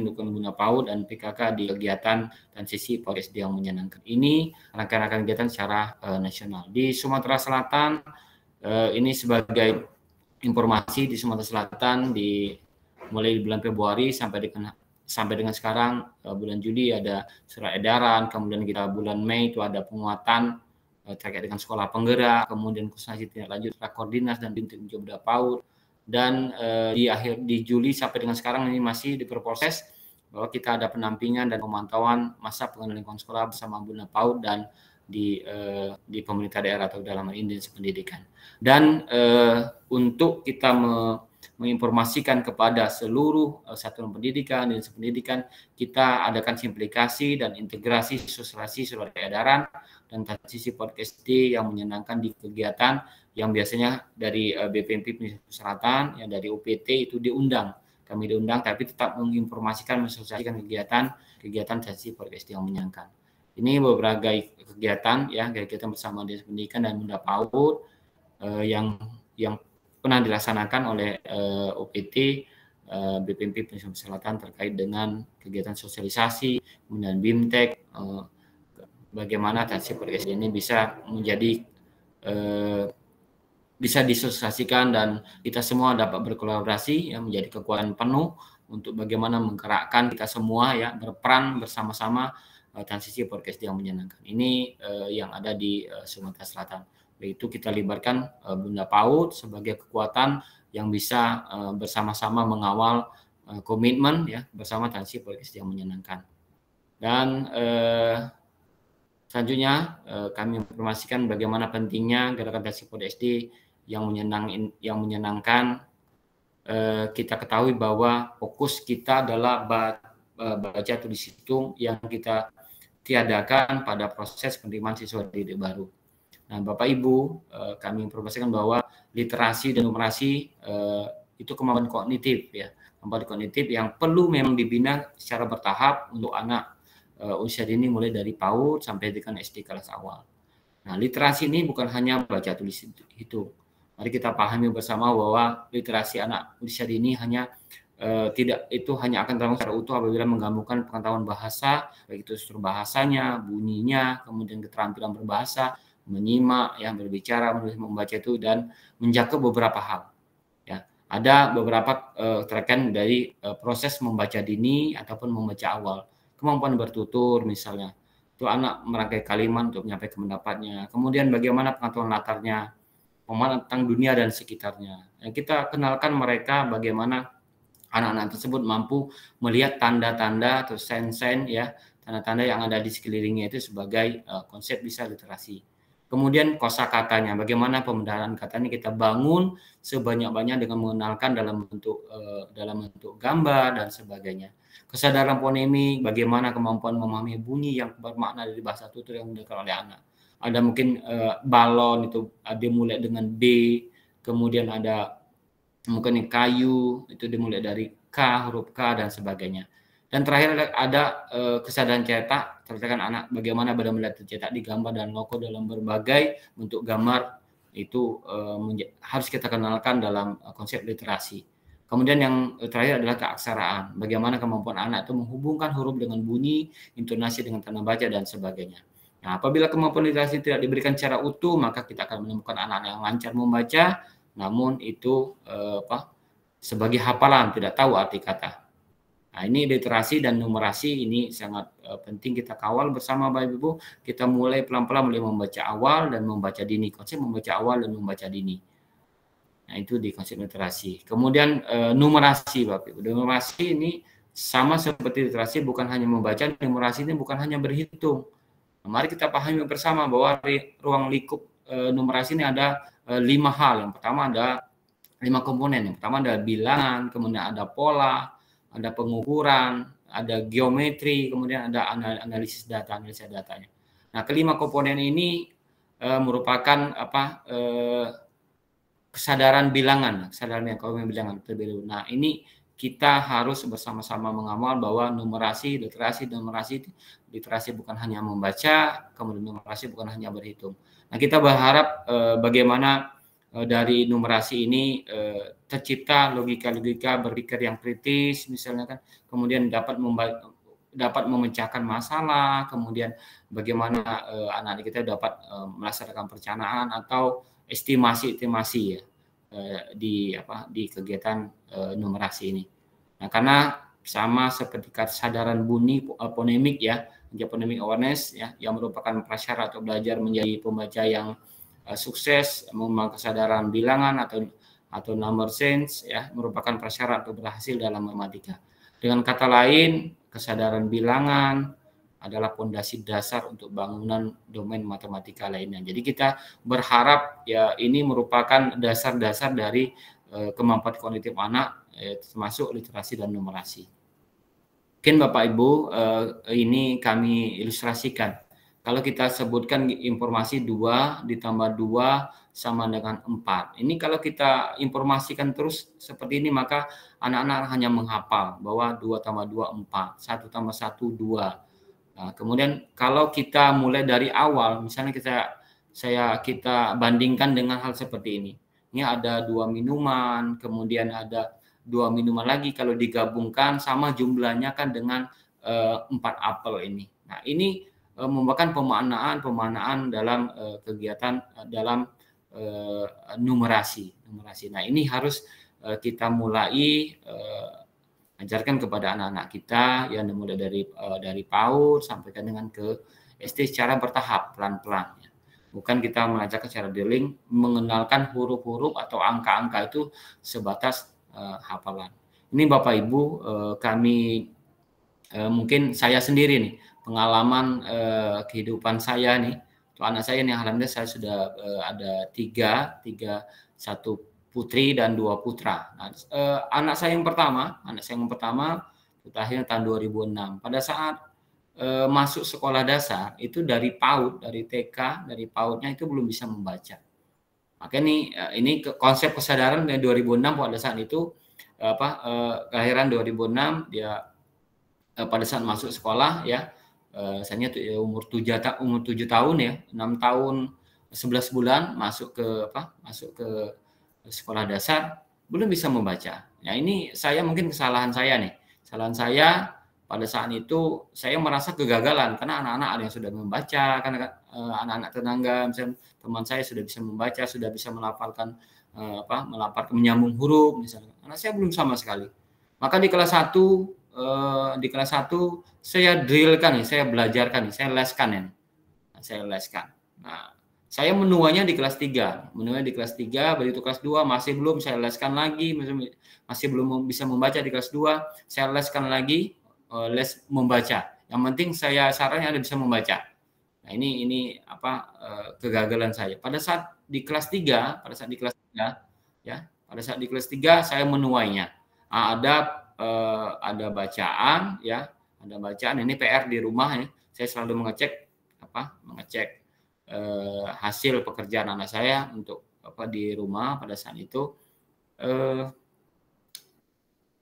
dukung Bunda PAUD dan PKK di kegiatan transisi PAUD SD yang menyenangkan. Ini rangkaian kegiatan secara nasional. Di Sumatera Selatan ini sebagai informasi, di Sumatera Selatan mulai di bulan Februari sampai dengan sekarang bulan Juli ada surat edaran, kemudian kita bulan Mei itu ada penguatan terkait dengan sekolah penggerak, kemudian koordinasi tindak lanjut Rakordinas dan BIMTEK Bunda PAUD. Dan di Juli sampai dengan sekarang ini masih diproses bahwa kita ada penampingan dan pemantauan masa pengenalan lingkungan sekolah bersama Bunda PAUD dan di pemerintah daerah atau dalam ini Dinas Pendidikan. Dan untuk kita menginformasikan kepada seluruh satuan pendidikan, Dinas Pendidikan, kita adakan simplifikasi dan integrasi sosialisasi surat edaran dan transisi PAUD SD yang menyenangkan di kegiatan yang biasanya dari BPMP Selatan, yang dari UPT itu kami diundang, tapi tetap menginformasikan, mensosialisasikan kegiatan transisi PAUD SD yang menyenangkan. Ini beberapa kegiatan bersama Dinas Pendidikan dan Bunda PAUD yang pernah dilaksanakan oleh UPT BPMP Selatan terkait dengan kegiatan sosialisasi, kemudian BIMTEK bagaimana atensi podcast ini bisa menjadi bisa disosialisasikan dan kita semua dapat berkolaborasi ya, menjadi kekuatan penuh untuk bagaimana menggerakkan kita semua ya, berperan bersama-sama transisi podcast yang menyenangkan. Ini yang ada di Sumatera Selatan. Yaitu kita libatkan Bunda PAUD sebagai kekuatan yang bisa bersama-sama mengawal komitmen ya bersama transisi podcast yang menyenangkan. Dan selanjutnya kami informasikan bagaimana pentingnya gerakan transisi podcast SD yang menyenangkan. Kita ketahui bahwa fokus kita adalah baca tulis hitung yang kita tiadakan pada proses penerimaan siswa didik baru. Nah, Bapak Ibu, kami informasikan bahwa literasi dan numerasi itu kemampuan kognitif ya, kemampuan kognitif yang perlu memang dibina secara bertahap untuk anak usia dini mulai dari PAUD sampai dengan SD kelas awal. Nah, literasi ini bukan hanya baca tulis hitung. Mari kita pahami bersama bahwa literasi anak usia dini hanya hanya akan terbangun secara utuh apabila menggabungkan pengetahuan bahasa, baik itu struktur bahasanya, bunyinya, kemudian keterampilan berbahasa, menyimak, ya, berbicara, menulis, membaca itu, dan menjaga beberapa hal. Ya, ada beberapa terkait dari proses membaca dini ataupun membaca awal, kemampuan bertutur misalnya, itu anak merangkai kalimat untuk menyampaikan pendapatnya, kemudian bagaimana pengetahuan latarnya, pemahaman tentang dunia dan sekitarnya. Kita kenalkan mereka bagaimana anak-anak tersebut mampu melihat tanda-tanda atau sign-sign ya, tanda-tanda yang ada di sekelilingnya itu sebagai konsep bisa literasi. Kemudian kosakatanya, bagaimana pembenaran katanya kita bangun sebanyak-banyak dengan mengenalkan dalam bentuk gambar dan sebagainya. Kesadaran fonemik, bagaimana kemampuan memahami bunyi yang bermakna dari bahasa tutur yang digunakan oleh anak. Ada mungkin balon itu dimulai dengan B, kemudian ada mungkin kayu itu dimulai dari K, huruf K dan sebagainya. Dan terakhir ada kesadaran cetak, terkait anak bagaimana benar-benar tercetak di gambar dan logo dalam berbagai bentuk gambar itu harus kita kenalkan dalam konsep literasi. Kemudian yang terakhir adalah keaksaraan, bagaimana kemampuan anak itu menghubungkan huruf dengan bunyi, intonasi dengan tanda baca dan sebagainya. Nah, apabila kemampuan literasi tidak diberikan secara utuh, maka kita akan menemukan anak-anak yang lancar membaca, namun itu sebagai hafalan, tidak tahu arti kata. Nah, ini literasi dan numerasi ini sangat penting kita kawal bersama Bapak Ibu. Kita mulai pelan-pelan mulai membaca awal dan membaca dini. Konsep membaca awal dan membaca dini. Nah, itu di konsep literasi. Kemudian numerasi Bapak Ibu. Numerasi ini sama seperti literasi, bukan hanya membaca, numerasi ini bukan hanya berhitung. Mari kita pahami bersama bahwa ruang lingkup numerasi ini ada 5 hal. Yang pertama ada 5 komponen. Yang pertama ada bilangan, kemudian ada pola, ada pengukuran, ada geometri, kemudian ada analisis datanya. Nah, kelima komponen ini merupakan kesadaran bilangan, kesadaran yang komponen bilangan terlebih dahulu. Nah, ini kita harus bersama-sama mengawal bahwa numerasi, literasi bukan hanya membaca, kemudian numerasi bukan hanya berhitung. Nah, kita berharap bagaimana dari numerasi ini tercipta logika-logika berpikir yang kritis, misalnya kan, kemudian dapat memecahkan masalah, kemudian bagaimana anak-anak kita dapat melaksanakan perencanaan atau estimasi ya di kegiatan numerasi ini. Nah, karena sama seperti kesadaran bunyi fonemik ya, phonemic awareness ya, yang merupakan prasyarat atau belajar menjadi pembaca yang sukses, memang kesadaran bilangan atau number sense ya, merupakan prasyarat untuk berhasil dalam matematika. Dengan kata lain, kesadaran bilangan adalah fondasi dasar untuk bangunan domain matematika lainnya. Jadi kita berharap ya ini merupakan dasar-dasar dari kemampuan kognitif anak, termasuk literasi dan numerasi. Mungkin Bapak Ibu ini kami ilustrasikan. Kalau kita sebutkan informasi 2 ditambah 2 sama dengan 4. Ini kalau kita informasikan terus seperti ini, maka anak-anak hanya menghafal bahwa 2 tambah 2, 4. 1 tambah 1, 2. Nah, kemudian kalau kita mulai dari awal, misalnya kita bandingkan dengan hal seperti ini. Ini ada 2 minuman, kemudian ada 2 minuman lagi. Kalau digabungkan sama jumlahnya kan dengan 4 apel ini. Nah, ini merupakan pemaknaan dalam kegiatan dalam numerasi. Nah, ini harus kita mulai ajarkan kepada anak-anak kita yang mulai dari PAUD sampai dengan ke SD secara bertahap, pelan-pelan. Bukan kita mengajarkan secara drilling, mengenalkan huruf-huruf atau angka-angka itu sebatas hafalan. Ini Bapak Ibu, kami mungkin saya sendiri nih, pengalaman kehidupan saya nih, anak saya nih, alhamdulillah saya sudah ada tiga, satu putri dan 2 putra. Nah, anak saya yang pertama terakhir tahun 2006. Pada saat masuk sekolah dasar itu dari PAUD, dari TK, dari PAUD-nya itu belum bisa membaca. Makanya ini konsep kesadaran dari 2006 pada saat itu kelahiran 2006 dia pada saat masuk sekolah ya, misalnya umur 7 tahun ya, 6 tahun 11 bulan masuk ke sekolah dasar belum bisa membaca. Nah, ini mungkin kesalahan saya nih. Kesalahan saya pada saat itu saya merasa kegagalan karena anak-anak ada yang sudah membaca, karena anak-anak tetangga misalnya teman saya sudah bisa membaca, sudah bisa melafalkan menyambung huruf misalnya. Anak saya belum sama sekali. Maka di kelas 1 saya drillkan nih, saya belajarkan nih, saya leskan. Nah, saya menuanya di kelas 3. Begitu kelas 2 masih belum, saya leskan lagi, masih belum bisa membaca di kelas 2, saya leskan lagi, les membaca. Yang penting saya sarannya ada bisa membaca. Nah, ini kegagalan saya. Pada saat di kelas 3 saya menuainya. Nah, ada bacaan ya, ini PR di rumah ya. Saya selalu mengecek hasil pekerjaan anak saya untuk di rumah pada saat itu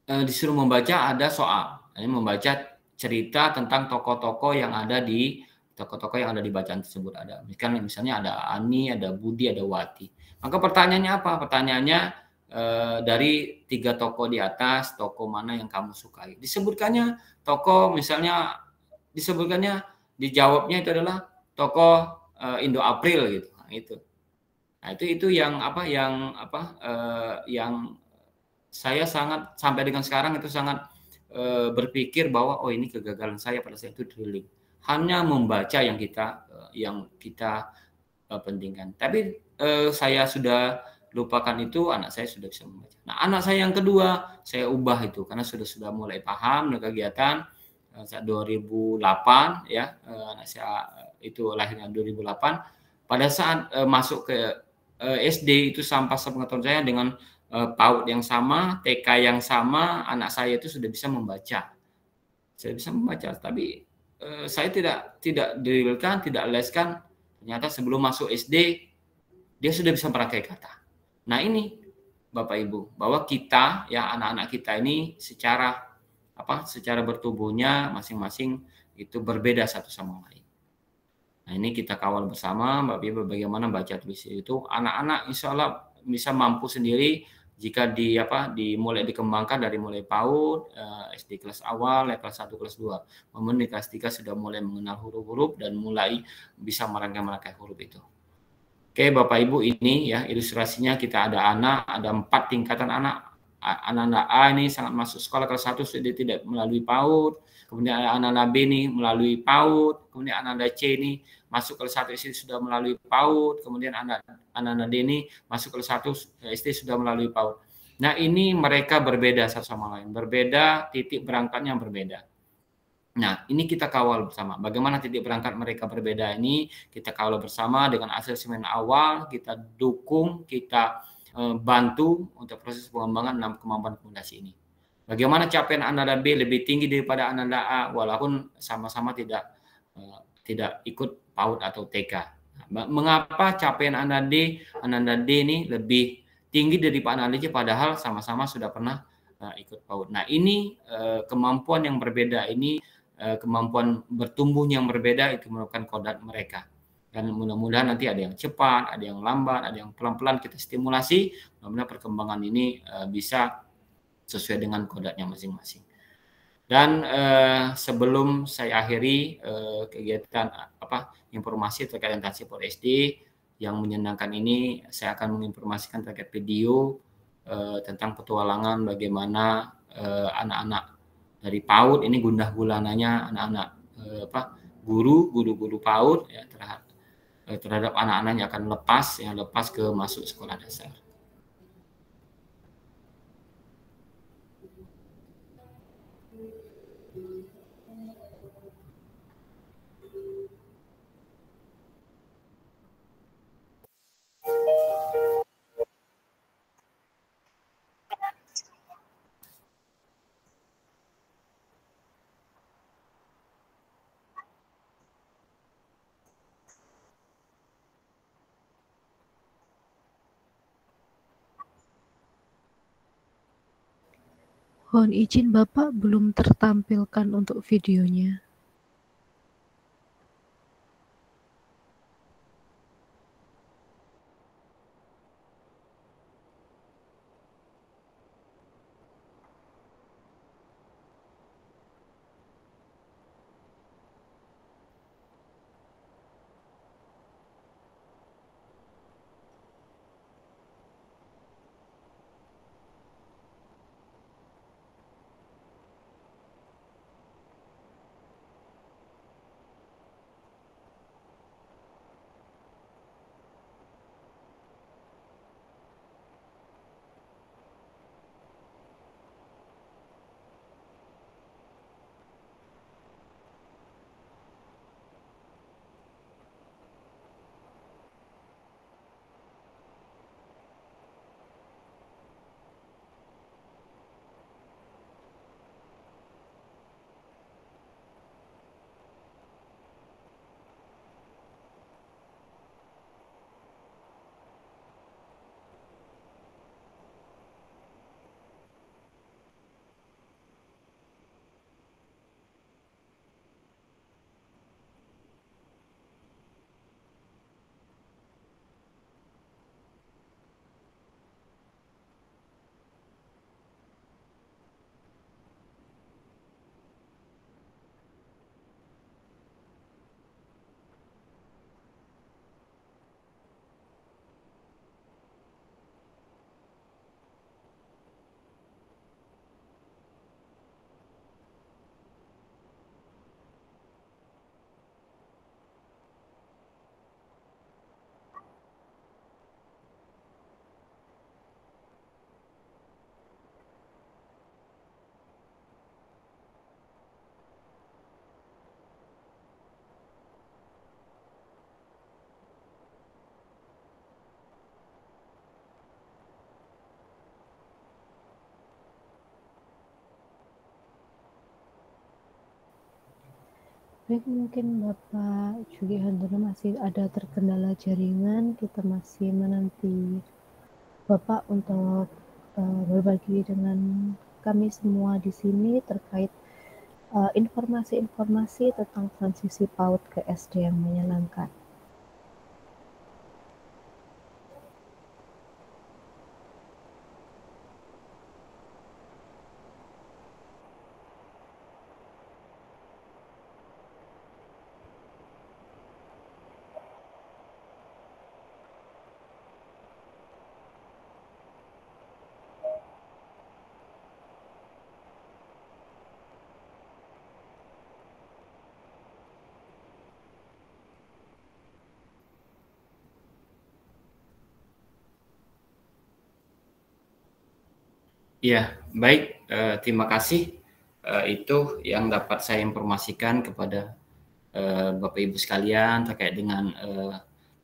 disuruh membaca, ada soal. Ini membaca cerita tentang tokoh-tokoh yang ada di bacaan tersebut. Misalnya ada Ani, ada Budi, ada Wati. Maka pertanyaannya apa? Pertanyaannya dari 3 tokoh di atas, tokoh mana yang kamu sukai? Disebutkannya tokoh, misalnya dijawabnya itu adalah tokoh Indo April gitu. Nah, itu yang saya sangat sampai dengan sekarang itu sangat berpikir bahwa ini kegagalan saya pada saat itu drilling. Hanya membaca yang kita pentingkan. Tapi saya sudah lupakan itu, anak saya sudah bisa membaca. Nah, anak saya yang kedua saya ubah itu karena sudah mulai paham dengan kegiatan saat 2008 ya, anak saya itu lahirnya 2008. Pada saat masuk ke SD itu sampai sepengetahuan saya dengan PAUD yang sama, TK yang sama, anak saya itu sudah bisa membaca. Tapi saya tidak drillkan, tidak leskan. Ternyata sebelum masuk SD dia sudah bisa merakai kata. Nah, ini Bapak Ibu, bahwa kita ya anak-anak kita ini secara bertubuhnya masing-masing itu berbeda satu sama lain. Nah, ini kita kawal bersama Bapak Ibu bagaimana baca tulis itu. Anak-anak insya Allah bisa mampu sendiri jika dimulai dikembangkan dari mulai PAUD, SD kelas awal, kelas 1, kelas 2. Kemudian di kelas 3 sudah mulai mengenal huruf-huruf dan mulai bisa merangkai huruf itu. Oke Bapak Ibu, ini ya ilustrasinya kita ada 4 tingkatan anak. Anak-anak A ini sangat masuk sekolah kelas 1 sudah tidak melalui PAUD. Kemudian ada anak-anak B ini melalui PAUD. Kemudian anak-anak C ini masuk kelas 1 SD sudah melalui PAUD. Kemudian anak-anak D ini masuk kelas 1 SD sudah melalui PAUD. Nah, ini mereka berbeda satu sama lain. Berbeda, titik berangkatnya berbeda. Nah, ini kita kawal bersama. Bagaimana titik berangkat mereka berbeda ini, kita kawal bersama dengan asesmen awal, kita dukung, kita bantu untuk proses pengembangan 6 kemampuan fondasi ini. Bagaimana capaian anak B lebih tinggi daripada anak A, walaupun sama-sama tidak ikut PAUD atau TK. Mengapa capaian anak D ini lebih tinggi daripada anak C, padahal sama-sama sudah pernah ikut PAUD. Nah, ini kemampuan yang berbeda ini, kemampuan bertumbuh yang berbeda itu merupakan kodrat mereka. Dan mudah-mudahan nanti ada yang cepat, ada yang lambat, ada yang pelan-pelan kita stimulasi, mudah-mudahan perkembangan ini bisa sesuai dengan kodratnya masing-masing. Dan sebelum saya akhiri kegiatan informasi terkait intensif SD yang menyenangkan ini, saya akan menginformasikan terkait video tentang petualangan bagaimana anak-anak dari PAUD ini gundah gulananya anak-anak guru-guru PAUD ya, terhadap anak-anak yang akan lepas ke masuk sekolah dasar. Mohon izin Bapak, belum tertampilkan untuk videonya. Baik, mungkin Bapak Juli Handono masih ada terkendala jaringan. Kita masih menanti Bapak untuk berbagi dengan kami semua di sini terkait informasi-informasi tentang transisi PAUD ke SD yang menyenangkan. Ya, baik. Terima kasih. Itu yang dapat saya informasikan kepada Bapak Ibu sekalian terkait dengan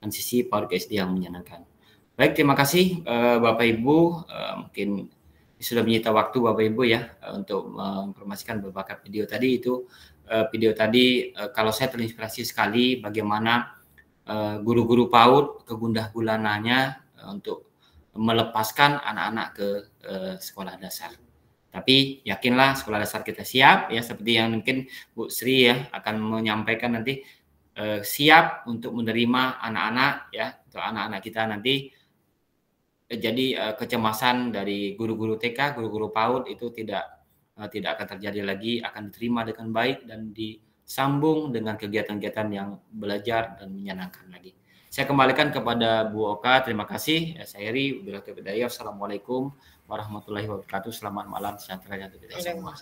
transisi PAUD ke SD yang menyenangkan. Baik, terima kasih Bapak Ibu. Mungkin sudah menyita waktu Bapak Ibu ya untuk menginformasikan beberapa video tadi. Itu video tadi kalau saya terinspirasi sekali bagaimana guru-guru PAUD kegundah gulananya untuk melepaskan anak-anak ke sekolah dasar. Tapi yakinlah sekolah dasar kita siap ya, seperti yang mungkin Bu Sri ya akan menyampaikan nanti siap untuk menerima anak-anak ya, atau anak-anak kita nanti. Jadi kecemasan dari guru-guru TK, guru-guru PAUD itu tidak tidak akan terjadi lagi, akan diterima dengan baik dan disambung dengan kegiatan-kegiatan yang belajar dan menyenangkan lagi. Saya kembalikan kepada Bu Oka. Terima kasih. Saya Heri. Assalamualaikum warahmatullahi wabarakatuh. Selamat malam, sejahtera untuk kita semua.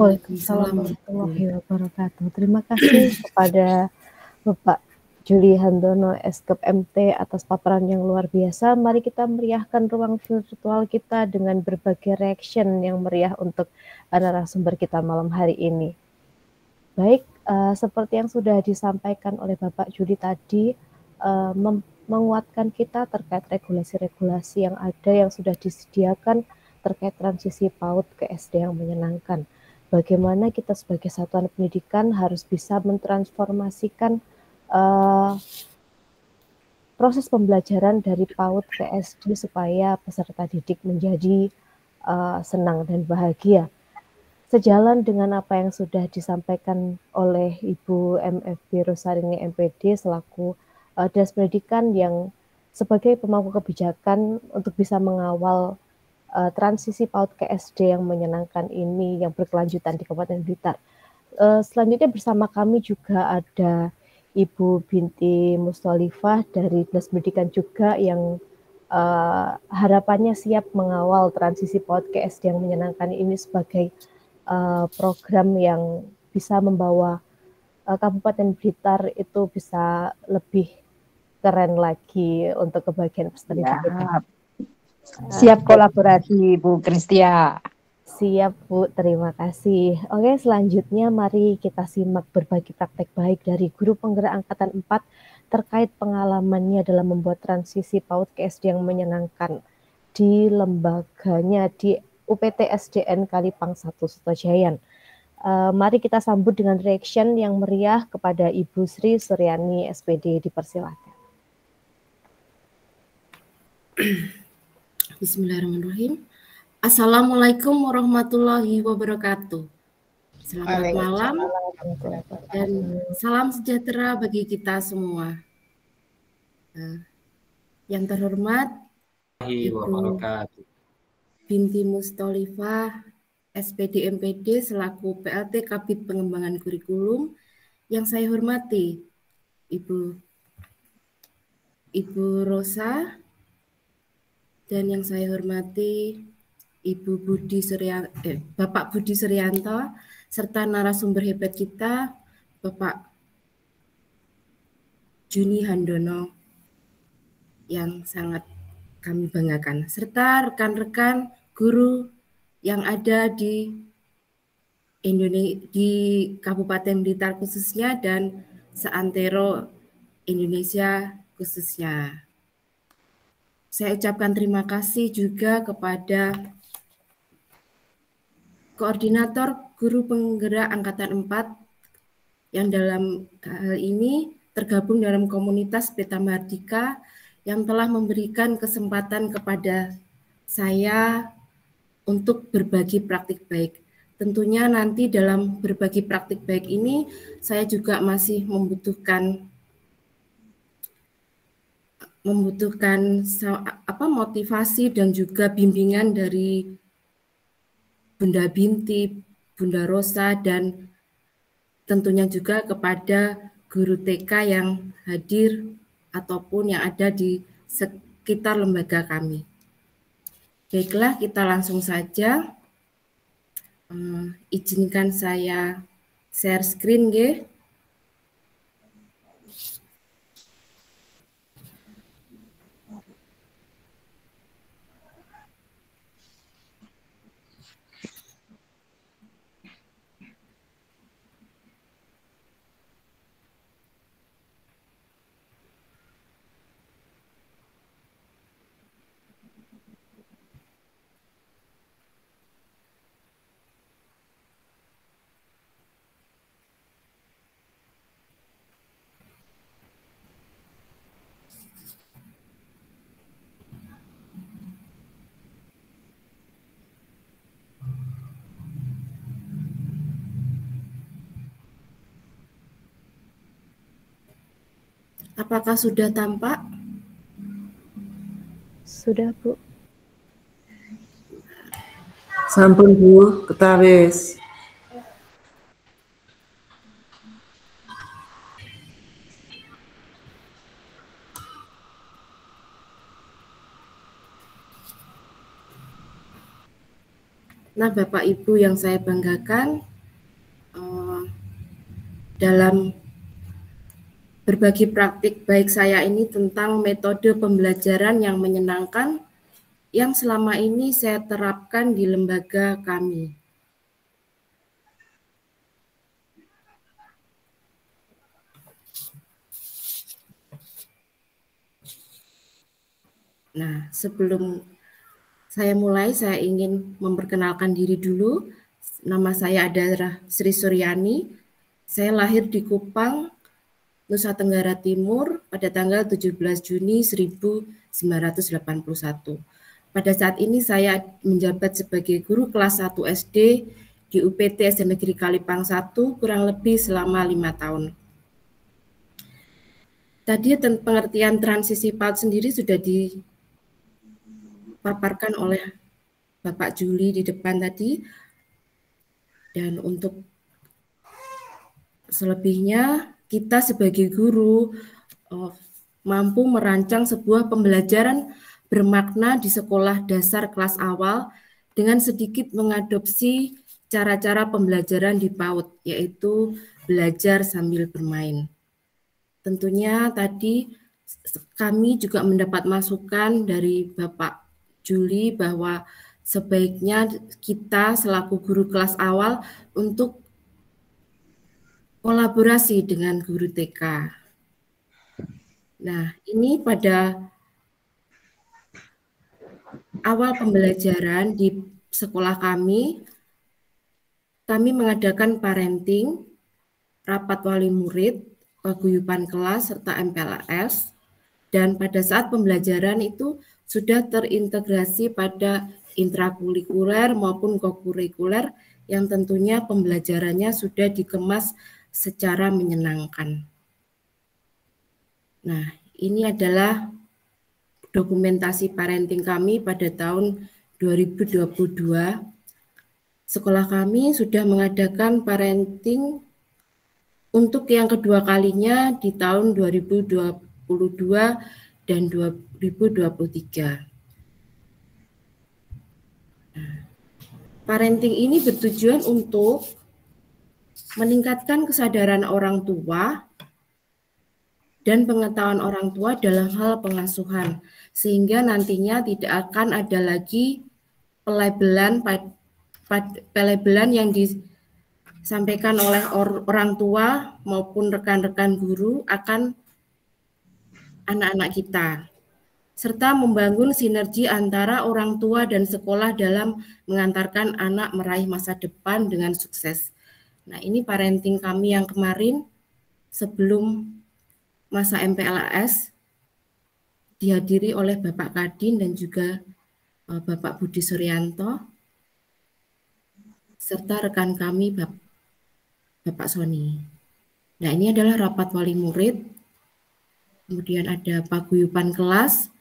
Waalaikumsalam warahmatullahi wabarakatuh. Terima kasih kepada Bapak Juli Handono, Eskep MT atas paparan yang luar biasa. Mari kita meriahkan ruang virtual kita dengan berbagai reaction yang meriah untuk narasumber kita malam hari ini. Baik, seperti yang sudah disampaikan oleh Bapak Juli tadi, menguatkan kita terkait regulasi-regulasi yang ada yang sudah disediakan terkait transisi PAUD ke SD yang menyenangkan. Bagaimana kita sebagai satuan pendidikan harus bisa mentransformasikan proses pembelajaran dari PAUD ke SD supaya peserta didik menjadi senang dan bahagia. Sejalan dengan apa yang sudah disampaikan oleh Ibu MFB Rosarini MPD selaku Dinas Pendidikan yang sebagai pemangku kebijakan untuk bisa mengawal transisi PAUD ke SD yang menyenangkan ini yang berkelanjutan di Kabupaten Blitar. Selanjutnya bersama kami juga ada Ibu Binti Mustolifah dari Dinas Pendidikan juga yang harapannya siap mengawal transisi PAUD ke SD yang menyenangkan ini sebagai program yang bisa membawa Kabupaten Blitar itu bisa lebih keren lagi untuk kebahagiaan peserta didik. Siap kolaborasi Bu Kristia. Siap Bu, terima kasih. Oke, selanjutnya mari kita simak berbagi praktek baik dari guru penggerak Angkatan 4 terkait pengalamannya dalam membuat transisi PAUD ke SD yang menyenangkan di lembaganya di UPT SDN Kalipang 1 Sutojayan. Mari kita sambut dengan reaction yang meriah kepada Ibu Sri Suryani SPD, dipersilakan. Bismillahirrahmanirrahim. Assalamualaikum warahmatullahi wabarakatuh. Selamat malam dan salam sejahtera bagi kita semua. Yang terhormat Ibu Binti Mustolifah SPD MPD selaku PLT Kabid Pengembangan Kurikulum, yang saya hormati Ibu Rosa, dan yang saya hormati Bapak Budi Suryanto, serta narasumber hebat kita Bapak Juli Handono yang sangat kami banggakan, serta rekan-rekan guru yang ada di Kabupaten Blitar khususnya dan seantero Indonesia khususnya. Saya ucapkan terima kasih juga kepada Koordinator Guru Penggerak Angkatan 4 yang dalam hal ini tergabung dalam komunitas Peta Mardika yang telah memberikan kesempatan kepada saya untuk berbagi praktik baik. Tentunya nanti dalam berbagi praktik baik ini saya juga masih membutuhkan motivasi dan juga bimbingan dari Bunda Binti, Bunda Rosa, dan tentunya juga kepada guru TK yang hadir ataupun yang ada di sekitar lembaga kami. Baiklah, kita langsung saja. Izinkan saya share screen, nggih. Apakah sudah tampak? Sudah, Bu. Sampun Bu, ketawis. Nah, Bapak Ibu yang saya banggakan, dalam berbagi praktik baik saya ini tentang metode pembelajaran yang menyenangkan yang selama ini saya terapkan di lembaga kami. Nah, sebelum saya mulai, saya ingin memperkenalkan diri dulu. Nama saya adalah Sri Suryani. Saya lahir di Kupang, Nusa Tenggara Timur pada tanggal 17 Juni 1981. Pada saat ini saya menjabat sebagai guru kelas 1 SD di UPT SD Negeri Kalipang 1 kurang lebih selama 5 tahun. Tadi pengertian transisi PAUD sendiri sudah dipaparkan oleh Bapak Juli di depan tadi. Dan untuk selebihnya, kita sebagai guru mampu merancang sebuah pembelajaran bermakna di sekolah dasar kelas awal dengan sedikit mengadopsi cara-cara pembelajaran di PAUD, yaitu belajar sambil bermain. Tentunya tadi kami juga mendapat masukan dari Bapak Juli bahwa sebaiknya kita selaku guru kelas awal untuk kolaborasi dengan guru TK. Nah, ini pada awal pembelajaran di sekolah kami mengadakan parenting, rapat wali murid, paguyuban kelas, serta MPLS. Dan pada saat pembelajaran itu sudah terintegrasi pada intrakurikuler maupun kokurikuler yang tentunya pembelajarannya sudah dikemas secara menyenangkan. Nah, ini adalah dokumentasi parenting kami pada tahun 2022. Sekolah kami sudah mengadakan parenting untuk yang kedua kalinya di tahun 2022 dan 2023. Parenting ini bertujuan untuk meningkatkan kesadaran orang tua dan pengetahuan orang tua dalam hal pengasuhan, sehingga nantinya tidak akan ada lagi pelabelan yang disampaikan oleh orang tua maupun rekan-rekan guru akan anak-anak kita, serta membangun sinergi antara orang tua dan sekolah dalam mengantarkan anak meraih masa depan dengan sukses. Nah, ini parenting kami yang kemarin sebelum masa MPLS dihadiri oleh Bapak Kadin dan juga Bapak Budi Suryanto, serta rekan kami Bapak Sony. Nah, ini adalah rapat wali murid. Kemudian ada paguyuban kelas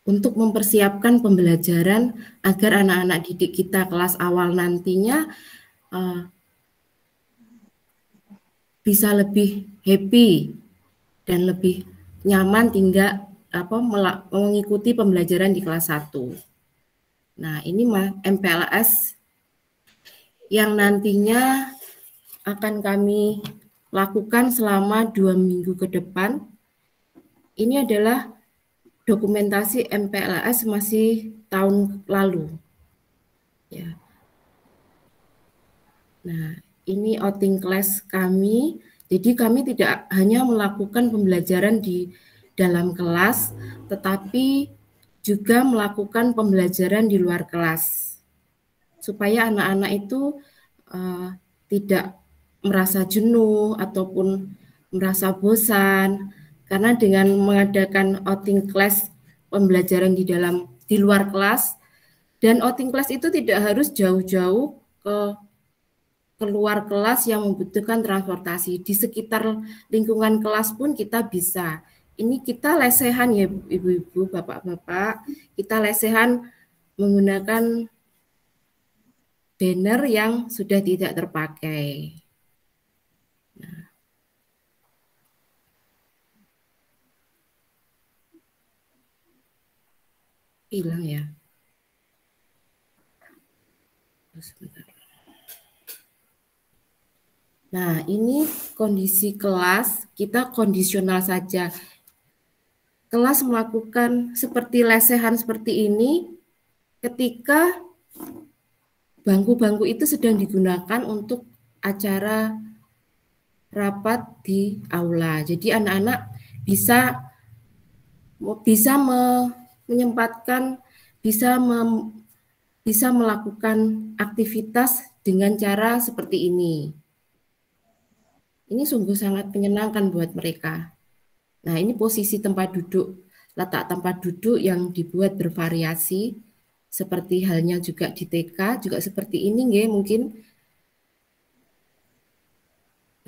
untuk mempersiapkan pembelajaran agar anak-anak didik kita kelas awal nantinya bisa lebih happy dan lebih nyaman mengikuti pembelajaran di kelas 1. Nah, ini MPLS yang nantinya akan kami lakukan selama 2 minggu ke depan. Ini adalah dokumentasi MPLS masih tahun lalu. Ya. Nah, ini outing class kami. Jadi kami tidak hanya melakukan pembelajaran di dalam kelas, tetapi juga melakukan pembelajaran di luar kelas. Supaya anak-anak itu tidak merasa jenuh ataupun merasa bosan, karena dengan mengadakan outing class pembelajaran di luar kelas, dan outing class itu tidak harus jauh-jauh ke luar kelas yang membutuhkan transportasi, di sekitar lingkungan kelas pun kita bisa. Ini kita lesehan ya ibu-ibu, bapak-bapak, kita lesehan menggunakan banner yang sudah tidak terpakai. Nah, hilang ya. Sebentar. Nah, ini kondisi kelas, kita kondisional saja. Kelas melakukan seperti lesehan seperti ini ketika bangku-bangku itu sedang digunakan untuk acara rapat di aula. Jadi anak-anak bisa menyempatkan, bisa melakukan aktivitas dengan cara seperti ini. Ini sungguh sangat menyenangkan buat mereka. Nah, ini posisi tempat duduk, letak tempat duduk yang dibuat bervariasi, seperti halnya juga di TK, juga seperti ini nggih mungkin.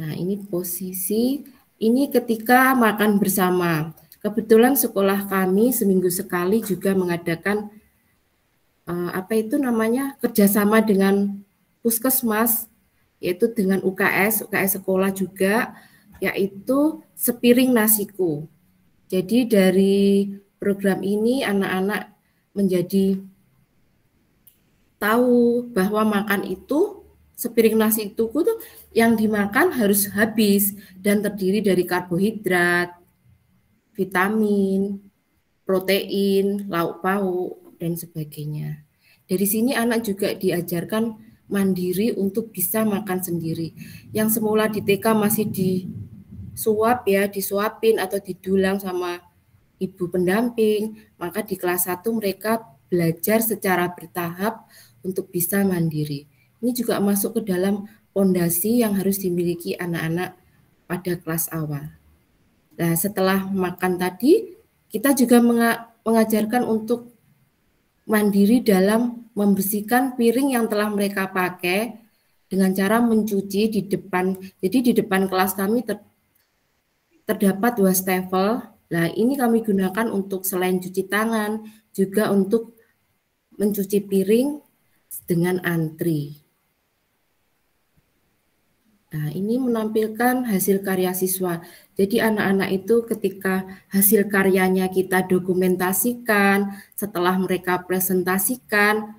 Nah, ini posisi, ini ketika makan bersama. Kebetulan sekolah kami seminggu sekali juga mengadakan kerjasama dengan puskesmas, yaitu dengan UKS sekolah juga, yaitu sepiring nasiku. Jadi dari program ini anak-anak menjadi tahu bahwa makan itu, sepiring nasi itu tuh yang dimakan harus habis dan terdiri dari karbohidrat, vitamin, protein, lauk pauk, dan sebagainya. Dari sini anak juga diajarkan mandiri untuk bisa makan sendiri. Yang semula di TK masih disuapin atau didulang sama ibu pendamping, maka di kelas 1 mereka belajar secara bertahap untuk bisa mandiri. Ini juga masuk ke dalam fondasi yang harus dimiliki anak-anak pada kelas awal. Nah, setelah makan tadi, kita juga mengajarkan untuk mandiri dalam membersihkan piring yang telah mereka pakai dengan cara mencuci di depan. Jadi di depan kelas kami terdapat wastafel. Nah, ini kami gunakan untuk selain cuci tangan, juga untuk mencuci piring dengan antri. Nah, ini menampilkan hasil karya siswa. Jadi anak-anak itu ketika hasil karyanya kita dokumentasikan, setelah mereka presentasikan,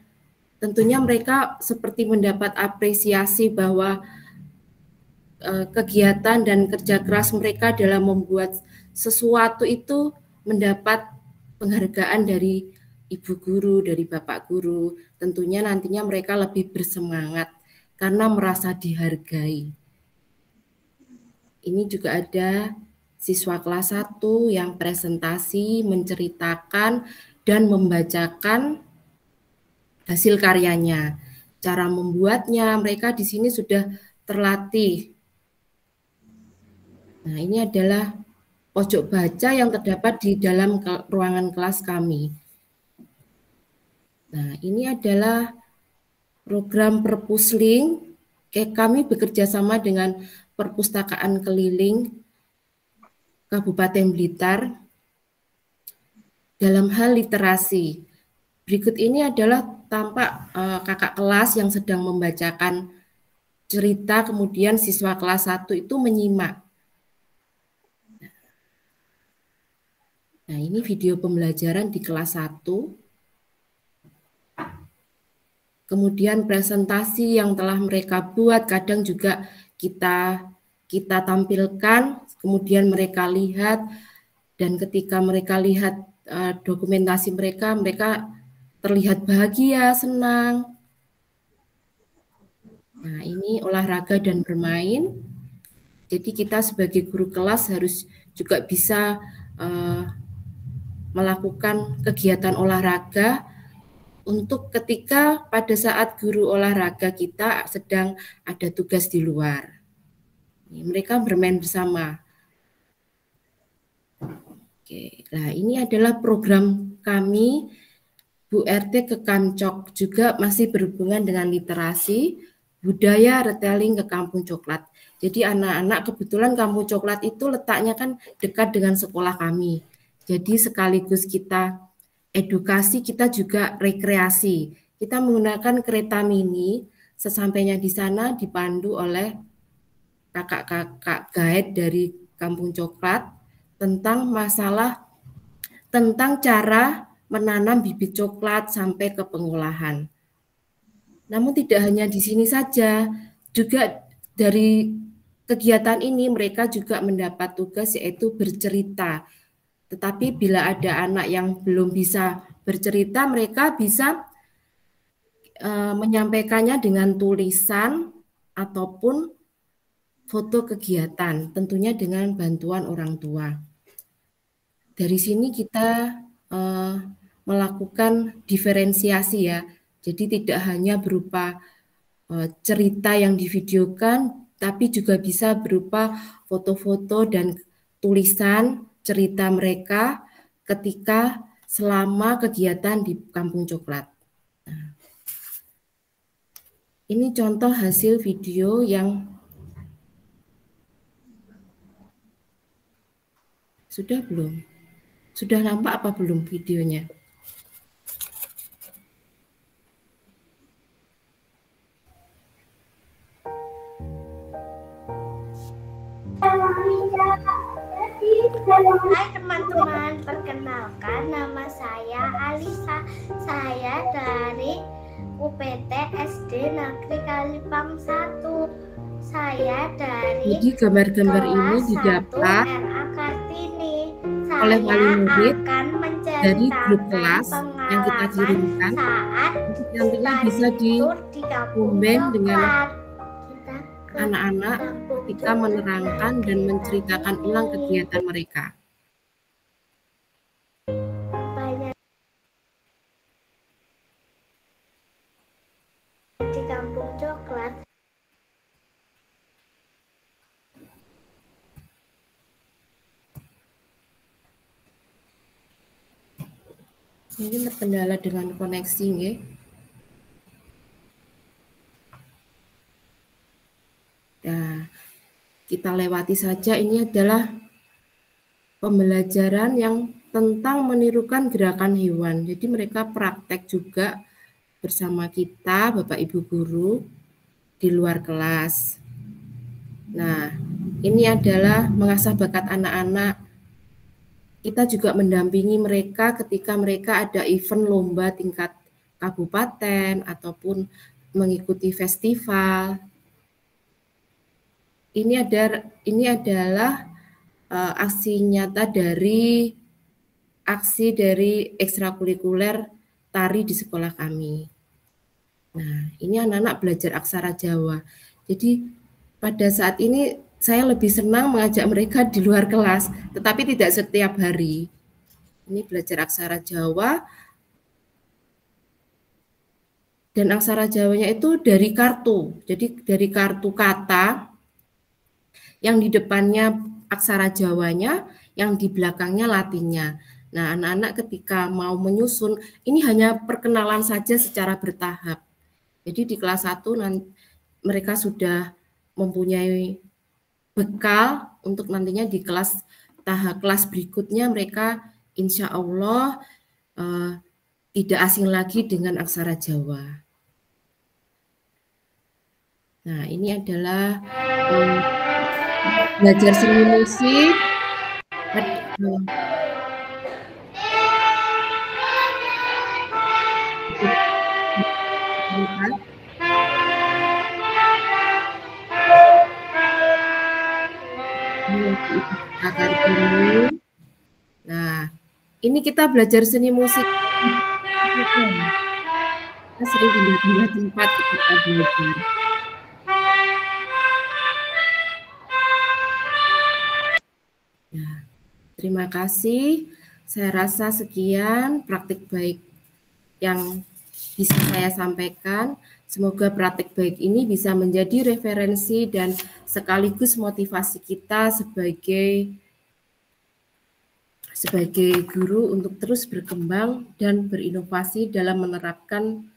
tentunya mereka seperti mendapat apresiasi bahwa kegiatan dan kerja keras mereka dalam membuat sesuatu itu mendapat penghargaan dari ibu guru, dari bapak guru. Tentunya nantinya mereka lebih bersemangat karena merasa dihargai. Ini juga ada siswa kelas 1 yang presentasi, menceritakan, dan membacakan hasil karyanya. Cara membuatnya, mereka di sini sudah terlatih. Nah, ini adalah pojok baca yang terdapat di dalam ruangan kelas kami. Nah, ini adalah program Perpusling. Kami bekerja sama dengan Perpustakaan Keliling Kabupaten Blitar dalam hal literasi. Berikut ini adalah tampak kakak kelas yang sedang membacakan cerita, kemudian siswa kelas 1 itu menyimak. Nah, ini video pembelajaran di kelas 1. Kemudian presentasi yang telah mereka buat, kadang juga kita tampilkan, kemudian mereka lihat, dan ketika mereka lihat dokumentasi mereka terlihat bahagia, senang. Nah, ini olahraga dan bermain. Jadi kita sebagai guru kelas harus juga bisa melakukan kegiatan olahraga untuk ketika pada saat guru olahraga kita sedang ada tugas di luar. Mereka bermain bersama. Oke, nah ini adalah program kami Bu RT ke Kancok, juga masih berhubungan dengan literasi, budaya, retelling ke Kampung Coklat. Jadi anak-anak, kebetulan Kampung Coklat itu letaknya kan dekat dengan sekolah kami. Jadi sekaligus kita edukasi, kita juga rekreasi. Kita menggunakan kereta mini, sesampainya di sana dipandu oleh kakak-kakak guide dari Kampung Coklat tentang cara menanam bibit coklat sampai ke pengolahan. Namun tidak hanya di sini saja, juga dari kegiatan ini mereka juga mendapat tugas yaitu bercerita. Tetapi bila ada anak yang belum bisa bercerita, mereka bisa menyampaikannya dengan tulisan ataupun foto kegiatan, tentunya dengan bantuan orang tua. Dari sini kita melakukan diferensiasi ya, jadi tidak hanya berupa cerita yang divideokan, tapi juga bisa berupa foto-foto dan tulisan cerita mereka ketika selama kegiatan di Kampung Coklat. Nah, ini contoh hasil video yang sudah belum? Sudah nampak apa belum videonya? Hai teman-teman, perkenalkan nama saya Alisa. Saya dari UPT SD Negeri Kalipang 1. Saya dari Jadi gambar-gambar ini didapat oleh wali murid dari grup kelas yang kita kirimkan. Nantinya bisa dikomben dengan anak-anak ketika menerangkan dan menceritakan ulang kegiatan mereka. Di Kampung Coklat. Mungkin terkendala dengan koneksi, nggih. Nah, kita lewati saja. Ini adalah pembelajaran yang tentang menirukan gerakan hewan. Jadi mereka praktek juga bersama kita, Bapak Ibu guru, di luar kelas. Nah, ini adalah mengasah bakat anak-anak. Kita juga mendampingi mereka ketika mereka ada event lomba tingkat kabupaten ataupun mengikuti festival. Ini adalah aksi nyata dari ekstrakurikuler tari di sekolah kami. Nah, ini anak-anak belajar aksara Jawa. Jadi pada saat ini saya lebih senang mengajak mereka di luar kelas, tetapi tidak setiap hari. Ini belajar aksara Jawa, dan aksara Jawanya itu dari kartu. Jadi dari kartu kata, yang di depannya aksara Jawanya, yang di belakangnya Latinnya. Nah, anak-anak ketika mau menyusun, ini hanya perkenalan saja secara bertahap. Jadi di kelas 1 mereka sudah mempunyai bekal untuk nantinya di kelas berikutnya mereka insya Allah tidak asing lagi dengan aksara Jawa. Nah, ini adalah belajar seni musik. Nah, ini kita belajar seni musik. Kita sering pindah-pindah tempat ketika belajar. Ya, terima kasih. Saya rasa sekian praktik baik yang bisa saya sampaikan. Semoga praktik baik ini bisa menjadi referensi dan sekaligus motivasi kita sebagai guru untuk terus berkembang dan berinovasi dalam menerapkan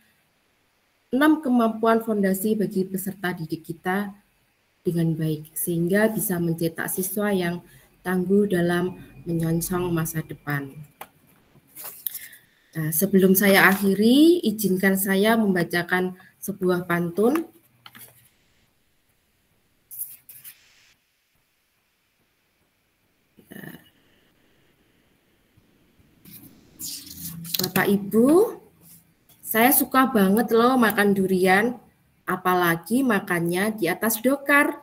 6 kemampuan fondasi bagi peserta didik kita dengan baik, sehingga bisa mencetak siswa yang tangguh dalam menyongsong masa depan. Nah, sebelum saya akhiri, izinkan saya membacakan sebuah pantun. Bapak Ibu, saya suka banget loh makan durian, apalagi makannya di atas dokar.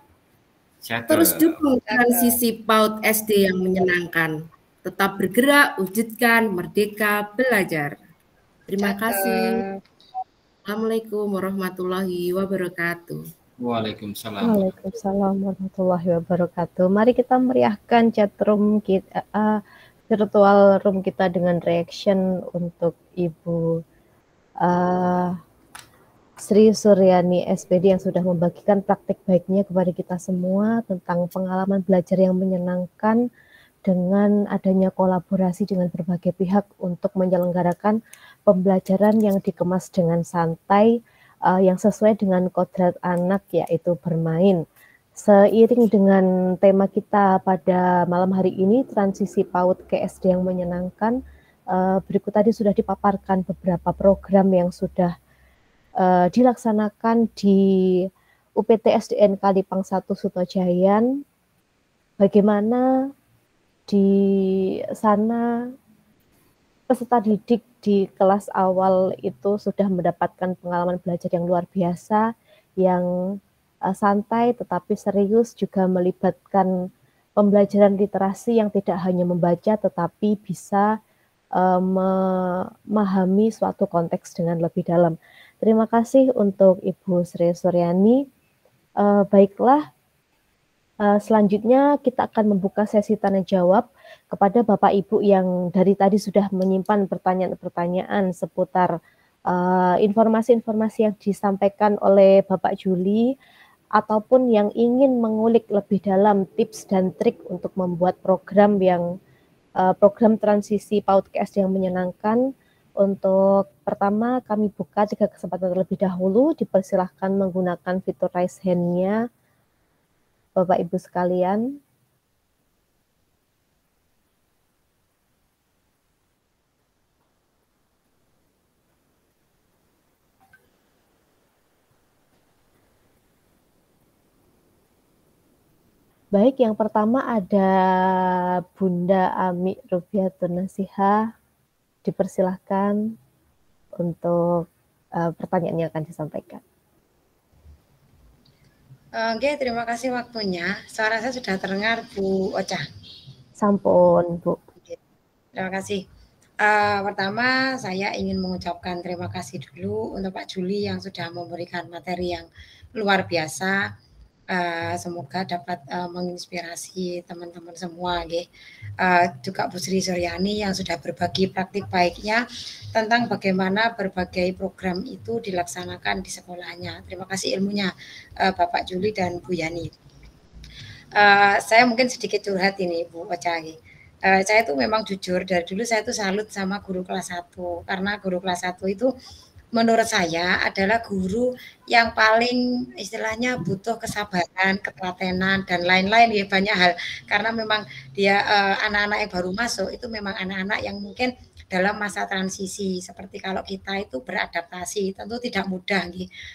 Terus dukung transisi PAUD SD yang menyenangkan. Tetap bergerak, wujudkan merdeka belajar. Terima kasih. Assalamualaikum warahmatullahi wabarakatuh. Waalaikumsalam. Waalaikumsalam warahmatullahi wabarakatuh. Mari kita meriahkan chat room kita, virtual room kita dengan reaction untuk Ibu Sri Suryani SPD yang sudah membagikan praktik baiknya kepada kita semua tentang pengalaman belajar yang menyenangkan dengan adanya kolaborasi dengan berbagai pihak untuk menyelenggarakan pembelajaran yang dikemas dengan santai, yang sesuai dengan kodrat anak, yaitu bermain. Seiring dengan tema kita pada malam hari ini, transisi PAUD ke SD yang menyenangkan, berikut tadi sudah dipaparkan beberapa program yang sudah dilaksanakan di UPT SDN Kalipang 1 Sutojayan. Bagaimana di sana peserta didik di kelas awal itu sudah mendapatkan pengalaman belajar yang luar biasa, yang santai tetapi serius, juga melibatkan pembelajaran literasi yang tidak hanya membaca tetapi bisa memahami suatu konteks dengan lebih dalam. Terima kasih untuk Ibu Sri Suryani. Baiklah, selanjutnya kita akan membuka sesi tanya jawab kepada Bapak Ibu yang dari tadi sudah menyimpan pertanyaan-pertanyaan seputar informasi-informasi yang disampaikan oleh Bapak Juli, ataupun yang ingin mengulik lebih dalam tips dan trik untuk membuat program transisi PAUD ke SD yang menyenangkan. Untuk pertama, kami buka 3 kesempatan terlebih dahulu. Dipersilahkan menggunakan fitur raise hand-nya, Bapak Ibu sekalian. Baik, yang pertama ada Bunda Ami Rubiatun Nasihah. Dipersilahkan untuk pertanyaan yang akan disampaikan. Oke, terima kasih waktunya. Suara saya sudah terdengar, Bu Ocha. Sampun, Bu. Terima kasih. Pertama, saya ingin mengucapkan terima kasih dulu untuk Pak Juli yang sudah memberikan materi yang luar biasa. Semoga dapat menginspirasi teman-teman semua, juga Bu Sri Suryani yang sudah berbagi praktik baiknya tentang bagaimana berbagai program itu dilaksanakan di sekolahnya. Terima kasih ilmunya Bapak Juli dan Bu Yani. Saya mungkin sedikit curhat ini, Bu Ocha. Saya itu memang jujur, dari dulu saya itu salut sama guru kelas 1, karena guru kelas 1 itu menurut saya adalah guru yang paling istilahnya butuh kesabaran, ketelatenan, dan lain-lain, ya banyak hal. Karena memang dia anak-anak yang baru masuk itu memang anak-anak yang mungkin dalam masa transisi. Seperti kalau kita itu beradaptasi, tentu tidak mudah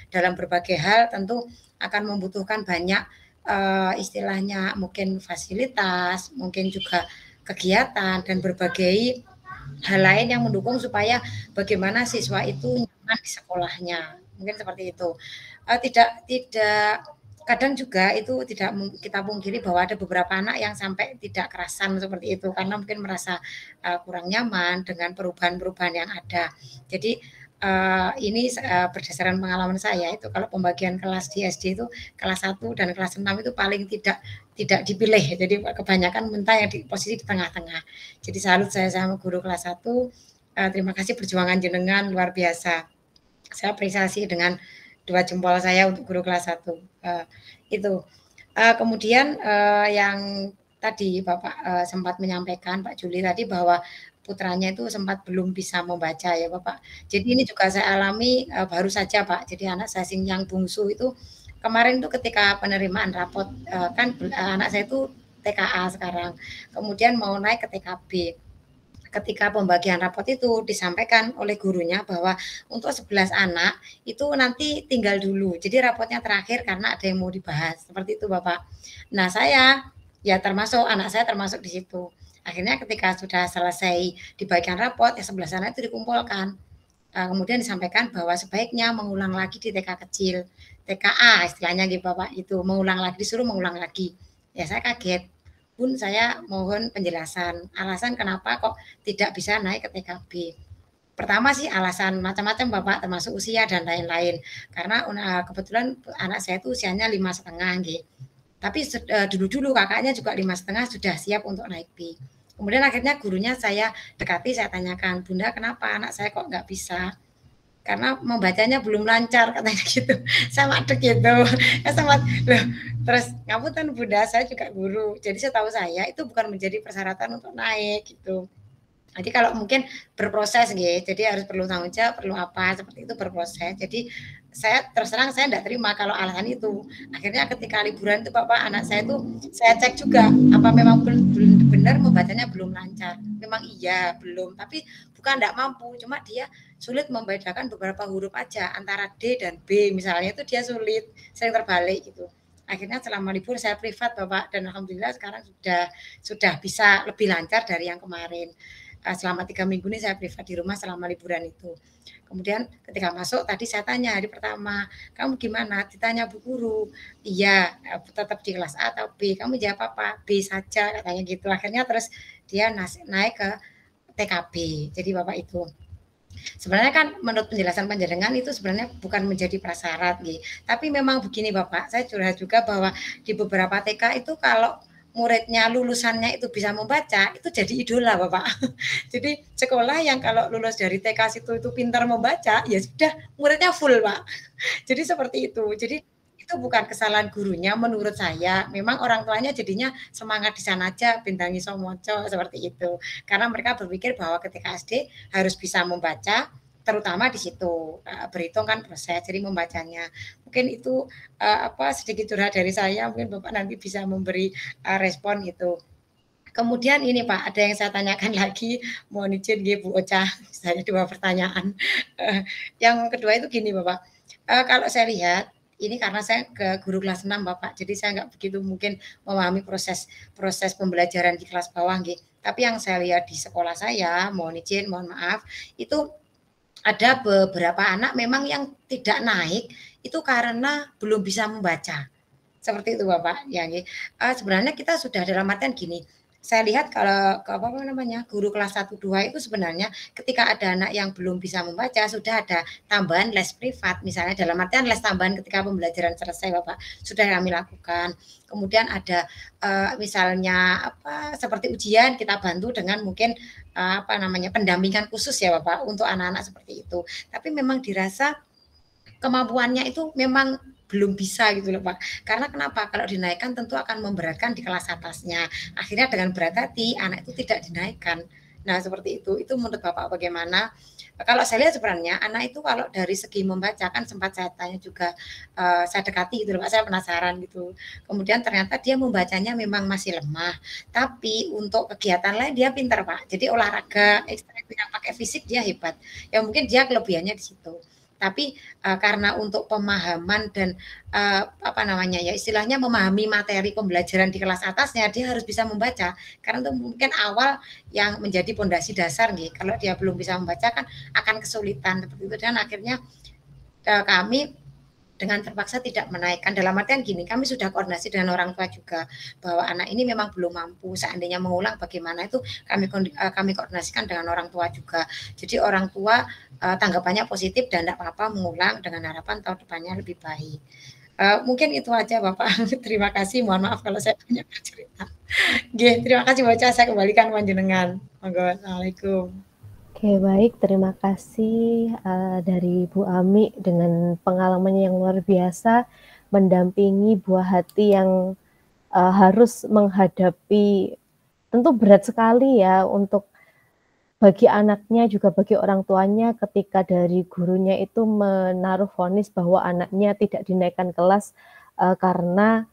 dalam berbagai hal, tentu akan membutuhkan banyak istilahnya mungkin fasilitas, mungkin juga kegiatan dan berbagai hal lain yang mendukung supaya bagaimana siswa itu nyaman di sekolahnya, mungkin seperti itu. Tidak kadang juga itu tidak kita pungkiri bahwa ada beberapa anak yang sampai tidak kerasan seperti itu karena mungkin merasa kurang nyaman dengan perubahan-perubahan yang ada. Jadi ini berdasarkan pengalaman saya itu kalau pembagian kelas di SD itu kelas 1 dan kelas 6 itu paling tidak dipilih. Jadi kebanyakan minta yang di posisi di tengah-tengah. Jadi salut saya sama guru kelas 1. Terima kasih perjuangan jenengan luar biasa. Saya apresiasi dengan 2 jempol saya untuk guru kelas 1. Itu. Kemudian yang tadi Bapak sempat menyampaikan, Pak Juli tadi, bahwa putranya itu sempat belum bisa membaca ya Bapak. Jadi ini juga saya alami baru saja Pak. Jadi anak saya yang bungsu itu kemarin itu ketika penerimaan rapot kan anak saya itu TKA sekarang. Kemudian mau naik ke TKB. ketika pembagian rapot itu disampaikan oleh gurunya bahwa untuk 11 anak itu nanti tinggal dulu. Jadi rapotnya terakhir karena ada yang mau dibahas. Seperti itu Bapak. Nah, saya ya termasuk, anak saya termasuk di situ. Akhirnya ketika sudah selesai dibagikan rapot, ya 11 anak itu dikumpulkan. Kemudian disampaikan bahwa sebaiknya mengulang lagi di TK kecil, TKA istilahnya gitu Bapak, itu mengulang lagi, disuruh mengulang lagi. Ya saya kaget, Bun, saya mohon penjelasan alasan kenapa kok tidak bisa naik ke TKB. Pertama sih alasan macam-macam Bapak, termasuk usia dan lain-lain. Karena kebetulan anak saya itu usianya 5,5 gitu. Tapi dulu-dulu kakaknya juga 5,5 sudah siap untuk naik B. Kemudian akhirnya gurunya saya dekati, saya tanyakan, Bunda kenapa anak saya kok nggak bisa? Karena membacanya belum lancar katanya gitu. Saya madek gitu. Sempat loh. Terus ngapunten Bunda, saya juga guru. Jadi setahu saya itu bukan menjadi persyaratan untuk naik gitu. Jadi kalau mungkin berproses gitu, jadi harus perlu tanggung jawab, perlu apa, seperti itu berproses. Jadi saya terus terang saya tidak terima kalau alasan itu. Akhirnya ketika liburan itu Bapak, anak saya itu saya cek juga apa memang benar membacanya belum lancar. Memang iya belum, tapi bukan tidak mampu, cuma dia sulit membedakan beberapa huruf aja antara D dan B misalnya, itu dia sulit, sering terbalik gitu. Akhirnya selama libur saya privat Bapak, dan alhamdulillah sekarang sudah bisa lebih lancar dari yang kemarin. Selama 3 minggu ini saya privat di rumah selama liburan itu. Kemudian ketika masuk tadi saya tanya hari pertama, kamu gimana? Ditanya Bu Guru, iya tetap di kelas A atau B? Kamu jawab apa? B saja katanya gitu. Akhirnya terus dia naik ke TKB. Jadi Bapak itu. Sebenarnya kan menurut penjelasan panjenengan itu sebenarnya bukan menjadi prasyarat gitu. Tapi memang begini Bapak, saya curhat juga bahwa di beberapa TK itu kalau muridnya lulusannya itu bisa membaca, itu jadi idola Bapak. Jadi sekolah yang kalau lulus dari TK itu pintar membaca, ya sudah muridnya full Pak. Jadi seperti itu. Jadi itu bukan kesalahan gurunya menurut saya. Memang orang tuanya jadinya semangat di sana aja, bintangi somoco seperti itu. Karena mereka berpikir bahwa ketika SD harus bisa membaca, terutama di situ berhitung kan proses, jadi membacanya. Mungkin itu sedikit curhat dari saya, mungkin Bapak nanti bisa memberi respon itu. Kemudian ini Pak, ada yang saya tanyakan lagi, mohon izin Bu Ocha, saya 2 pertanyaan. Yang kedua itu gini Bapak, kalau saya lihat ini karena saya ke guru kelas 6 Bapak, jadi saya nggak begitu mungkin memahami proses pembelajaran di kelas bawah gitu. Tapi yang saya lihat di sekolah saya, mohon izin, mohon maaf, itu ada beberapa anak memang yang tidak naik itu karena belum bisa membaca. Seperti itu Bapak. Ya, sebenarnya kita sudah dalam artian gini, saya lihat kalau guru kelas 1 2 itu sebenarnya ketika ada anak yang belum bisa membaca sudah ada tambahan les privat, misalnya dalam artian les tambahan ketika pembelajaran selesai Bapak, sudah kami lakukan. Kemudian ada misalnya seperti ujian kita bantu dengan mungkin pendampingan khusus ya Bapak untuk anak-anak seperti itu. Tapi memang dirasa kemampuannya itu memang belum bisa gitu loh Pak. Karena kenapa? Kalau dinaikkan tentu akan memberatkan di kelas atasnya. Akhirnya dengan berat hati anak itu tidak dinaikkan. Nah seperti itu. Itu menurut Bapak bagaimana? Kalau saya lihat sebenarnya anak itu kalau dari segi membaca kan sempat saya tanya juga, saya dekati gitu loh Pak, saya penasaran gitu. Kemudian ternyata dia membacanya memang masih lemah. Tapi untuk kegiatan lain dia pintar Pak. Jadi olahraga, ekstra yang pakai fisik dia hebat. Ya mungkin dia kelebihannya di situ. Tapi karena untuk pemahaman dan istilahnya memahami materi pembelajaran di kelas atasnya dia harus bisa membaca, karena itu mungkin awal yang menjadi pondasi dasar nih. Kalau dia belum bisa membaca kan akan kesulitan seperti itu, dan akhirnya kami dengan terpaksa tidak menaikkan. Dalam artian gini, kami sudah koordinasi dengan orang tua juga bahwa anak ini memang belum mampu, seandainya mengulang bagaimana itu kami koordinasikan dengan orang tua juga. Jadi orang tua tanggapannya positif dan tidak apa-apa mengulang dengan harapan tahun depannya lebih baik. Mungkin itu aja Bapak. Terima kasih. Mohon maaf kalau saya banyak cerita. Terima kasih Baca. Saya kembalikan panjenengan. Assalamualaikum. Oke, baik. Terima kasih dari Bu Ami dengan pengalamannya yang luar biasa mendampingi buah hati yang harus menghadapi, tentu berat sekali ya untuk bagi anaknya juga bagi orang tuanya ketika dari gurunya itu menaruh vonis bahwa anaknya tidak dinaikkan kelas karena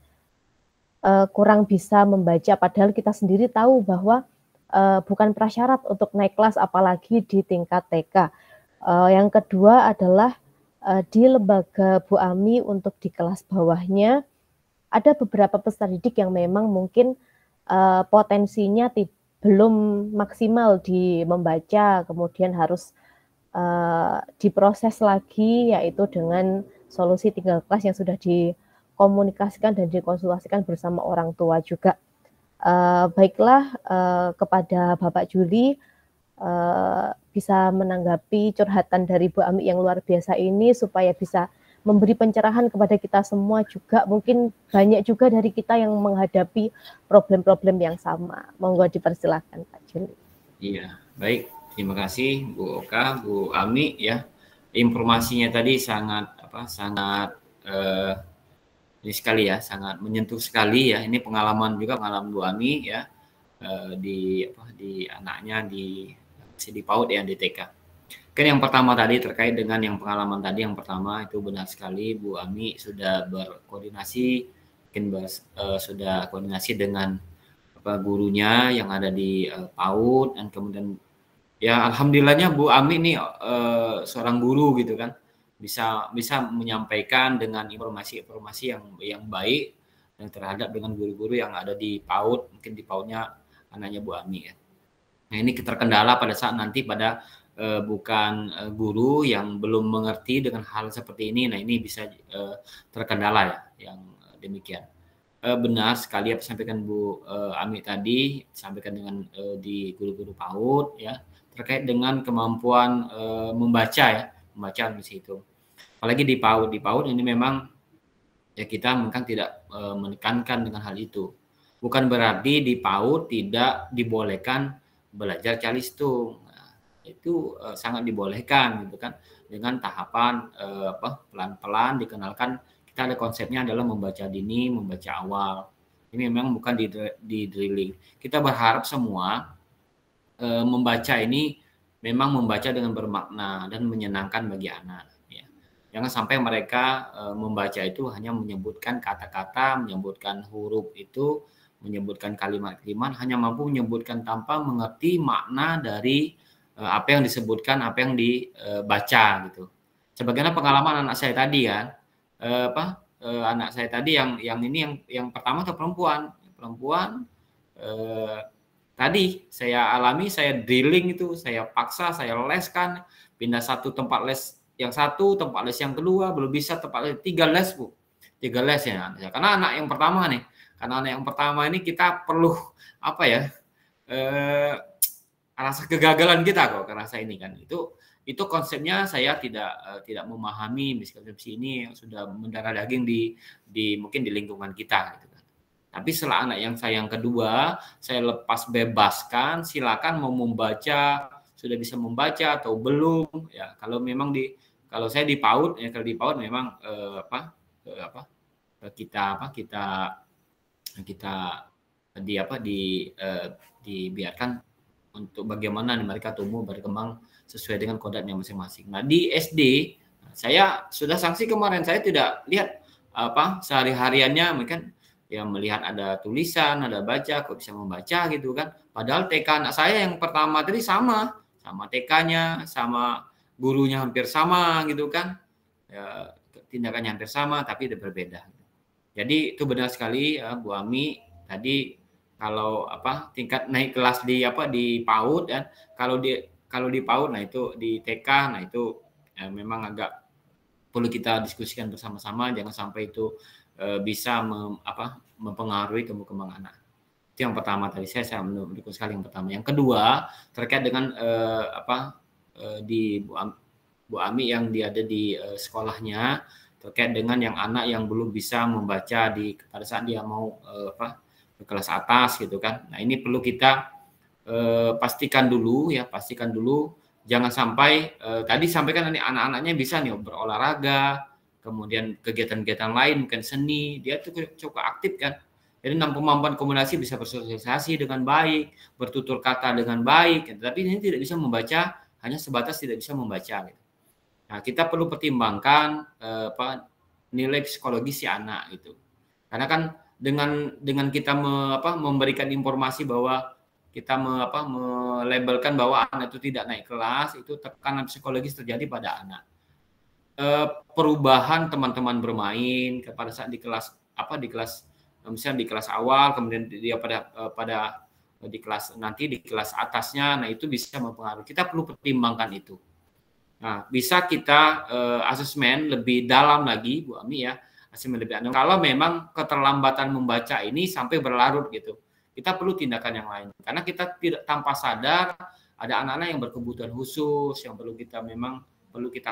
kurang bisa membaca, padahal kita sendiri tahu bahwa bukan prasyarat untuk naik kelas apalagi di tingkat TK. Yang kedua adalah di lembaga Bu Ami untuk di kelas bawahnya ada beberapa peserta didik yang memang mungkin potensinya belum maksimal di membaca, kemudian harus diproses lagi, yaitu dengan solusi tinggal kelas yang sudah dikomunikasikan dan dikonsultasikan bersama orang tua juga. Baiklah, kepada Bapak Juli, bisa menanggapi curhatan dari Bu Ami yang luar biasa ini supaya bisa memberi pencerahan kepada kita semua juga. Mungkin banyak juga dari kita yang menghadapi problem-problem yang sama. Monggo dipersilakan Pak Juli. Iya, baik. Terima kasih Bu Oka, Bu Ami ya. Informasinya tadi sangat ini sekali ya, sangat menyentuh sekali ya. Ini pengalaman Bu Ami ya, di anaknya di PAUD ya, di TK. Kan yang pertama tadi terkait dengan yang pengalaman tadi, yang pertama itu benar sekali Bu Ami sudah berkoordinasi, mungkin sudah koordinasi dengan gurunya yang ada di PAUD, dan kemudian ya alhamdulillahnya Bu Ami ini seorang guru gitu kan, bisa menyampaikan dengan informasi-informasi yang baik dan terhadap dengan guru-guru yang ada di PAUD, mungkin di PAUD-nya anaknya Bu Ami ya. Nah ini terkendala pada saat nanti pada bukan guru yang belum mengerti dengan hal seperti ini. Nah ini bisa terkendala ya, yang demikian. Benar sekali apa sampaikan Bu Ami tadi, sampaikan dengan di guru-guru PAUD ya, terkait dengan kemampuan membaca ya, membaca di situ. Apalagi di PAUD ini memang ya kita memang tidak menekankan dengan hal itu. Bukan berarti di PAUD tidak dibolehkan belajar calistung. Nah, itu sangat dibolehkan gitu kan, dengan tahapan pelan-pelan dikenalkan. Kita ada konsepnya adalah membaca dini, membaca awal. Ini memang bukan di drilling. Kita berharap semua membaca ini memang membaca dengan bermakna dan menyenangkan bagi anak. Ya. Jangan sampai mereka membaca itu hanya menyebutkan kata-kata, menyebutkan huruf itu, menyebutkan kalimat-kalimat, hanya mampu menyebutkan tanpa mengerti makna dari apa yang disebutkan, apa yang dibaca gitu. Sebagaimana pengalaman anak saya tadi ya, anak saya tadi yang pertama itu perempuan tadi saya alami, saya drilling itu, saya paksa, saya leskan, pindah satu tempat les yang satu, tempat les yang kedua, belum bisa tempat les 3 les Bu, 3 les ya, karena anak yang pertama nih. Karena anak yang pertama ini kita perlu rasa kegagalan kita kok rasa ini kan. Itu konsepnya saya tidak memahami miskonsepsi ini yang sudah mendarah daging mungkin di lingkungan kita gitu kan. Tapi setelah anak yang saya yang kedua, saya lepas bebaskan, silakan mau membaca, sudah bisa membaca atau belum ya. Kalau memang kalau saya di PAUD ya, kalau di PAUD memang kita dibiarkan untuk bagaimana mereka tumbuh berkembang sesuai dengan kodratnya masing-masing. Nah di SD saya sudah sanksi kemarin, saya tidak lihat sehari-hariannya, mungkin ya melihat ada tulisan, ada baca, kok bisa membaca gitu kan. Padahal TK anak saya yang pertama tadi sama TK-nya, sama gurunya hampir sama gitu kan. Ya, tindakannya hampir sama tapi berbeda. Jadi itu benar sekali Bu Ami tadi, kalau tingkat naik kelas di PAUD ya, kalau di PAUD nah itu di TK nah itu memang agak perlu kita diskusikan bersama-sama, jangan sampai itu bisa mempengaruhi tumbuh kembang anak. Itu yang pertama tadi, saya mendukung sekali yang pertama. Yang kedua terkait dengan di Bu Ami yang dia ada di sekolahnya, terkait dengan yang anak yang belum bisa membaca pada saat dia mau ke kelas atas gitu kan. Nah ini perlu kita pastikan dulu, jangan sampai tadi sampaikan anak-anaknya bisa nih berolahraga, kemudian kegiatan-kegiatan lain, mungkin seni, dia tuh cukup aktif kan. Jadi kemampuan komunikasi, bisa bersosialisasi dengan baik, bertutur kata dengan baik, gitu. Tapi ini tidak bisa membaca, hanya sebatas tidak bisa membaca gitu. Nah, kita perlu pertimbangkan nilai psikologis si anak gitu. Karena kan dengan kita memberikan informasi bahwa kita melabelkan bahwa anak itu tidak naik kelas, itu tekanan psikologis terjadi pada anak. Perubahan teman-teman bermain pada saat di kelas misalnya di kelas awal, kemudian dia pada di kelas nanti di kelas atasnya, nah itu bisa mempengaruhi. Kita perlu pertimbangkan itu. Nah, bisa kita asesmen lebih dalam lagi, Bu Ami ya, asesmen lebih dalam. Kalau memang keterlambatan membaca ini sampai berlarut gitu, kita perlu tindakan yang lain. Karena kita tidak tanpa sadar ada anak-anak yang berkebutuhan khusus yang perlu kita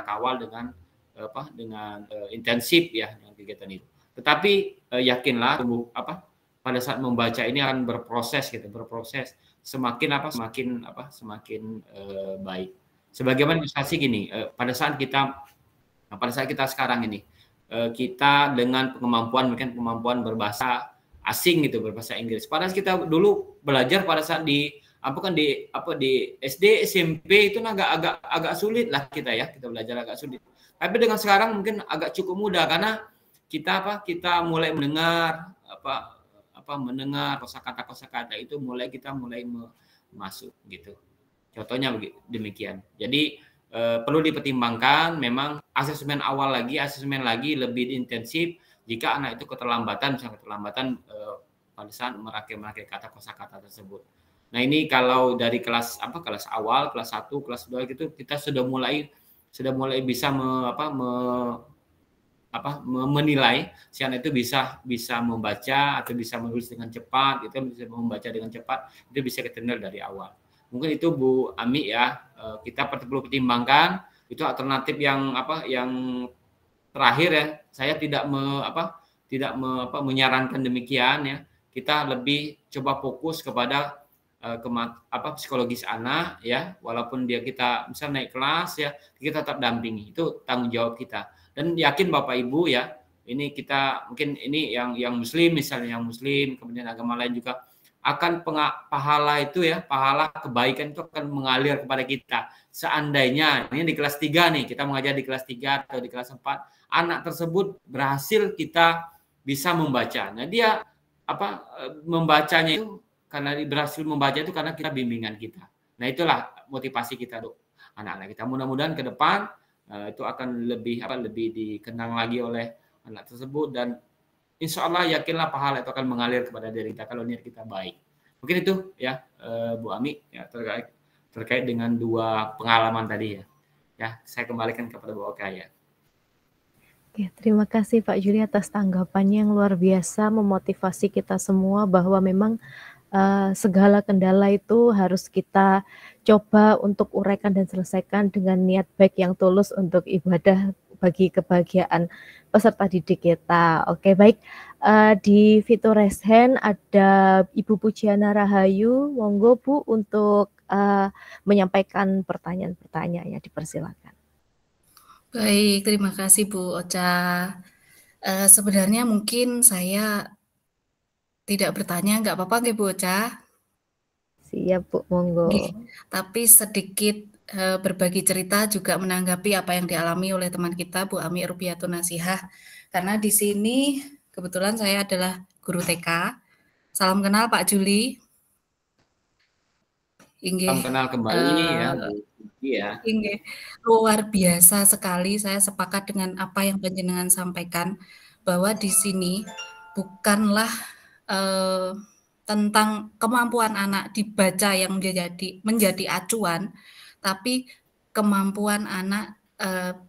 kawal dengan intensif ya dengan kegiatan itu. Tetapi yakinlah pada saat membaca ini akan berproses semakin baik. Sebagaimana ilustrasi gini, pada saat kita sekarang ini kita dengan kemampuan berbahasa asing gitu, berbahasa Inggris. Padahal kita dulu belajar pada saat di SD, SMP itu agak sulit lah kita belajar agak sulit. Tapi dengan sekarang mungkin agak cukup mudah karena kita mulai mendengar mendengar kosakata itu mulai masuk gitu. Contohnya demikian. Jadi perlu dipertimbangkan memang asesmen lagi lebih intensif jika anak itu keterlambatan pada saat merakai kata kosakata tersebut. Nah, ini kalau dari kelas awal, kelas 1, kelas 2 gitu kita sudah mulai bisa menilai si anak itu bisa membaca atau bisa menulis dengan cepat, gitu, bisa membaca dengan cepat, itu bisa kita nilai dari awal. Mungkin itu Bu Ami ya, kita perlu pertimbangkan itu alternatif yang terakhir ya. Saya tidak menyarankan demikian ya. Kita lebih coba fokus kepada psikologis anak ya, walaupun kita bisa naik kelas ya, kita tetap dampingi. Itu tanggung jawab kita. Dan yakin Bapak Ibu ya, ini kita mungkin ini yang muslim misalnya, yang muslim kemudian agama lain juga akan pahala kebaikan itu akan mengalir kepada kita. Seandainya ini di kelas 3 nih, kita mengajar di kelas 3 atau di kelas 4, anak tersebut berhasil kita bisa membaca. Nah, dia membacanya itu karena berhasil membaca itu karena kita bimbingan kita. Nah, itulah motivasi kita untuk anak-anak kita. Mudah-mudahan ke depan itu akan lebih dikenang lagi oleh anak tersebut dan insya Allah yakinlah pahala itu akan mengalir kepada diri kita kalau niat kita baik. Mungkin itu ya Bu Ami ya terkait dengan 2 pengalaman tadi ya. Ya, saya kembalikan kepada Bu Oka ya. Oke, terima kasih Pak Juli atas tanggapannya yang luar biasa memotivasi kita semua bahwa memang segala kendala itu harus kita coba untuk uraikan dan selesaikan dengan niat baik yang tulus untuk ibadah bagi kebahagiaan peserta didik kita. Oke, baik. Di fitur raise hand ada Ibu Pujiana Rahayu. Monggo Bu untuk menyampaikan pertanyaan-pertanyaannya, dipersilakan. Baik, terima kasih Bu Ocha. Sebenarnya mungkin saya tidak bertanya, nggak apa-apa nggih Bu Ocha? Siap Bu, monggo. Tapi sedikit berbagi cerita juga menanggapi apa yang dialami oleh teman kita Bu Ami Rubiatun Nasihah. Karena di sini kebetulan saya adalah guru TK. Salam kenal Pak Juli. Salam kenal kembali ya Bu. Iya. Luar biasa sekali, saya sepakat dengan apa yang panjenengan sampaikan bahwa di sini bukanlah tentang kemampuan anak dibaca yang menjadi acuan, tapi kemampuan anak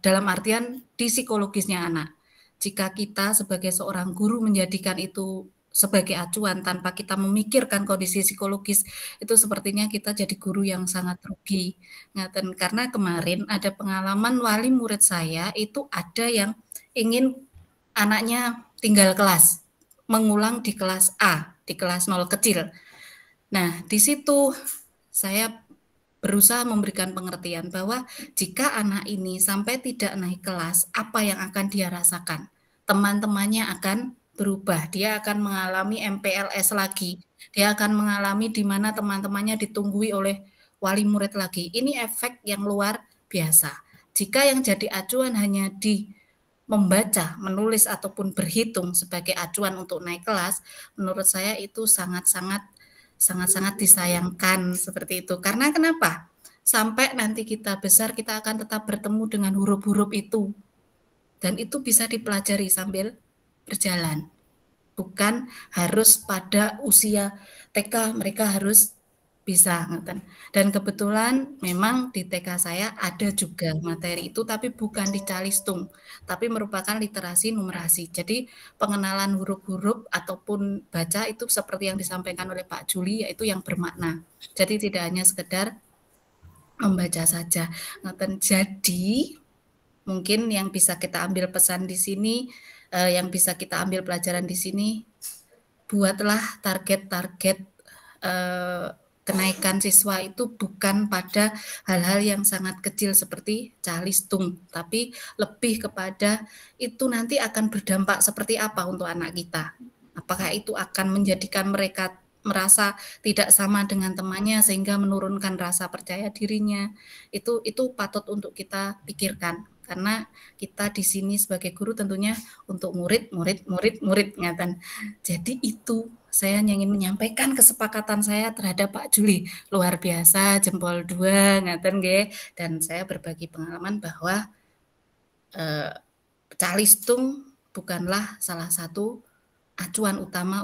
dalam artian di psikologisnya anak. Jika kita sebagai seorang guru menjadikan itu sebagai acuan tanpa kita memikirkan kondisi psikologis, itu sepertinya kita jadi guru yang sangat rugi. Karena kemarin ada pengalaman wali murid saya itu ada yang ingin anaknya tinggal kelas, mengulang di kelas A, di kelas 0 kecil. Nah, di situ saya berusaha memberikan pengertian bahwa jika anak ini sampai tidak naik kelas, apa yang akan dia rasakan? Teman-temannya akan berubah, dia akan mengalami MPLS lagi, dia akan mengalami di mana teman-temannya ditunggui oleh wali murid lagi. Ini efek yang luar biasa. Jika yang jadi acuan hanya di membaca, menulis ataupun berhitung sebagai acuan untuk naik kelas, menurut saya itu sangat-sangat sangat-sangat disayangkan seperti itu. Karena kenapa? Sampai nanti kita besar, kita akan tetap bertemu dengan huruf-huruf itu. Dan itu bisa dipelajari sambil berjalan. Bukan harus pada usia TK mereka harus bisa. Dan kebetulan memang di TK saya ada juga materi itu, tapi bukan di Calistung, tapi merupakan literasi numerasi. Jadi pengenalan huruf-huruf ataupun baca itu seperti yang disampaikan oleh Pak Juli, yaitu yang bermakna. Jadi tidak hanya sekedar membaca saja. Jadi mungkin yang bisa kita ambil pesan di sini, yang bisa kita ambil pelajaran di sini, buatlah target-target kenaikan siswa itu bukan pada hal-hal yang sangat kecil seperti Calistung, tapi lebih kepada itu nanti akan berdampak seperti apa untuk anak kita. Apakah itu akan menjadikan mereka merasa tidak sama dengan temannya sehingga menurunkan rasa percaya dirinya. Itu patut untuk kita pikirkan. Karena kita di sini sebagai guru tentunya untuk murid ngaten. Jadi itu saya ingin menyampaikan kesepakatan saya terhadap Pak Juli. Luar biasa, jempol 2 ngaten nggih. Dan saya berbagi pengalaman bahwa Calistung bukanlah salah satu acuan utama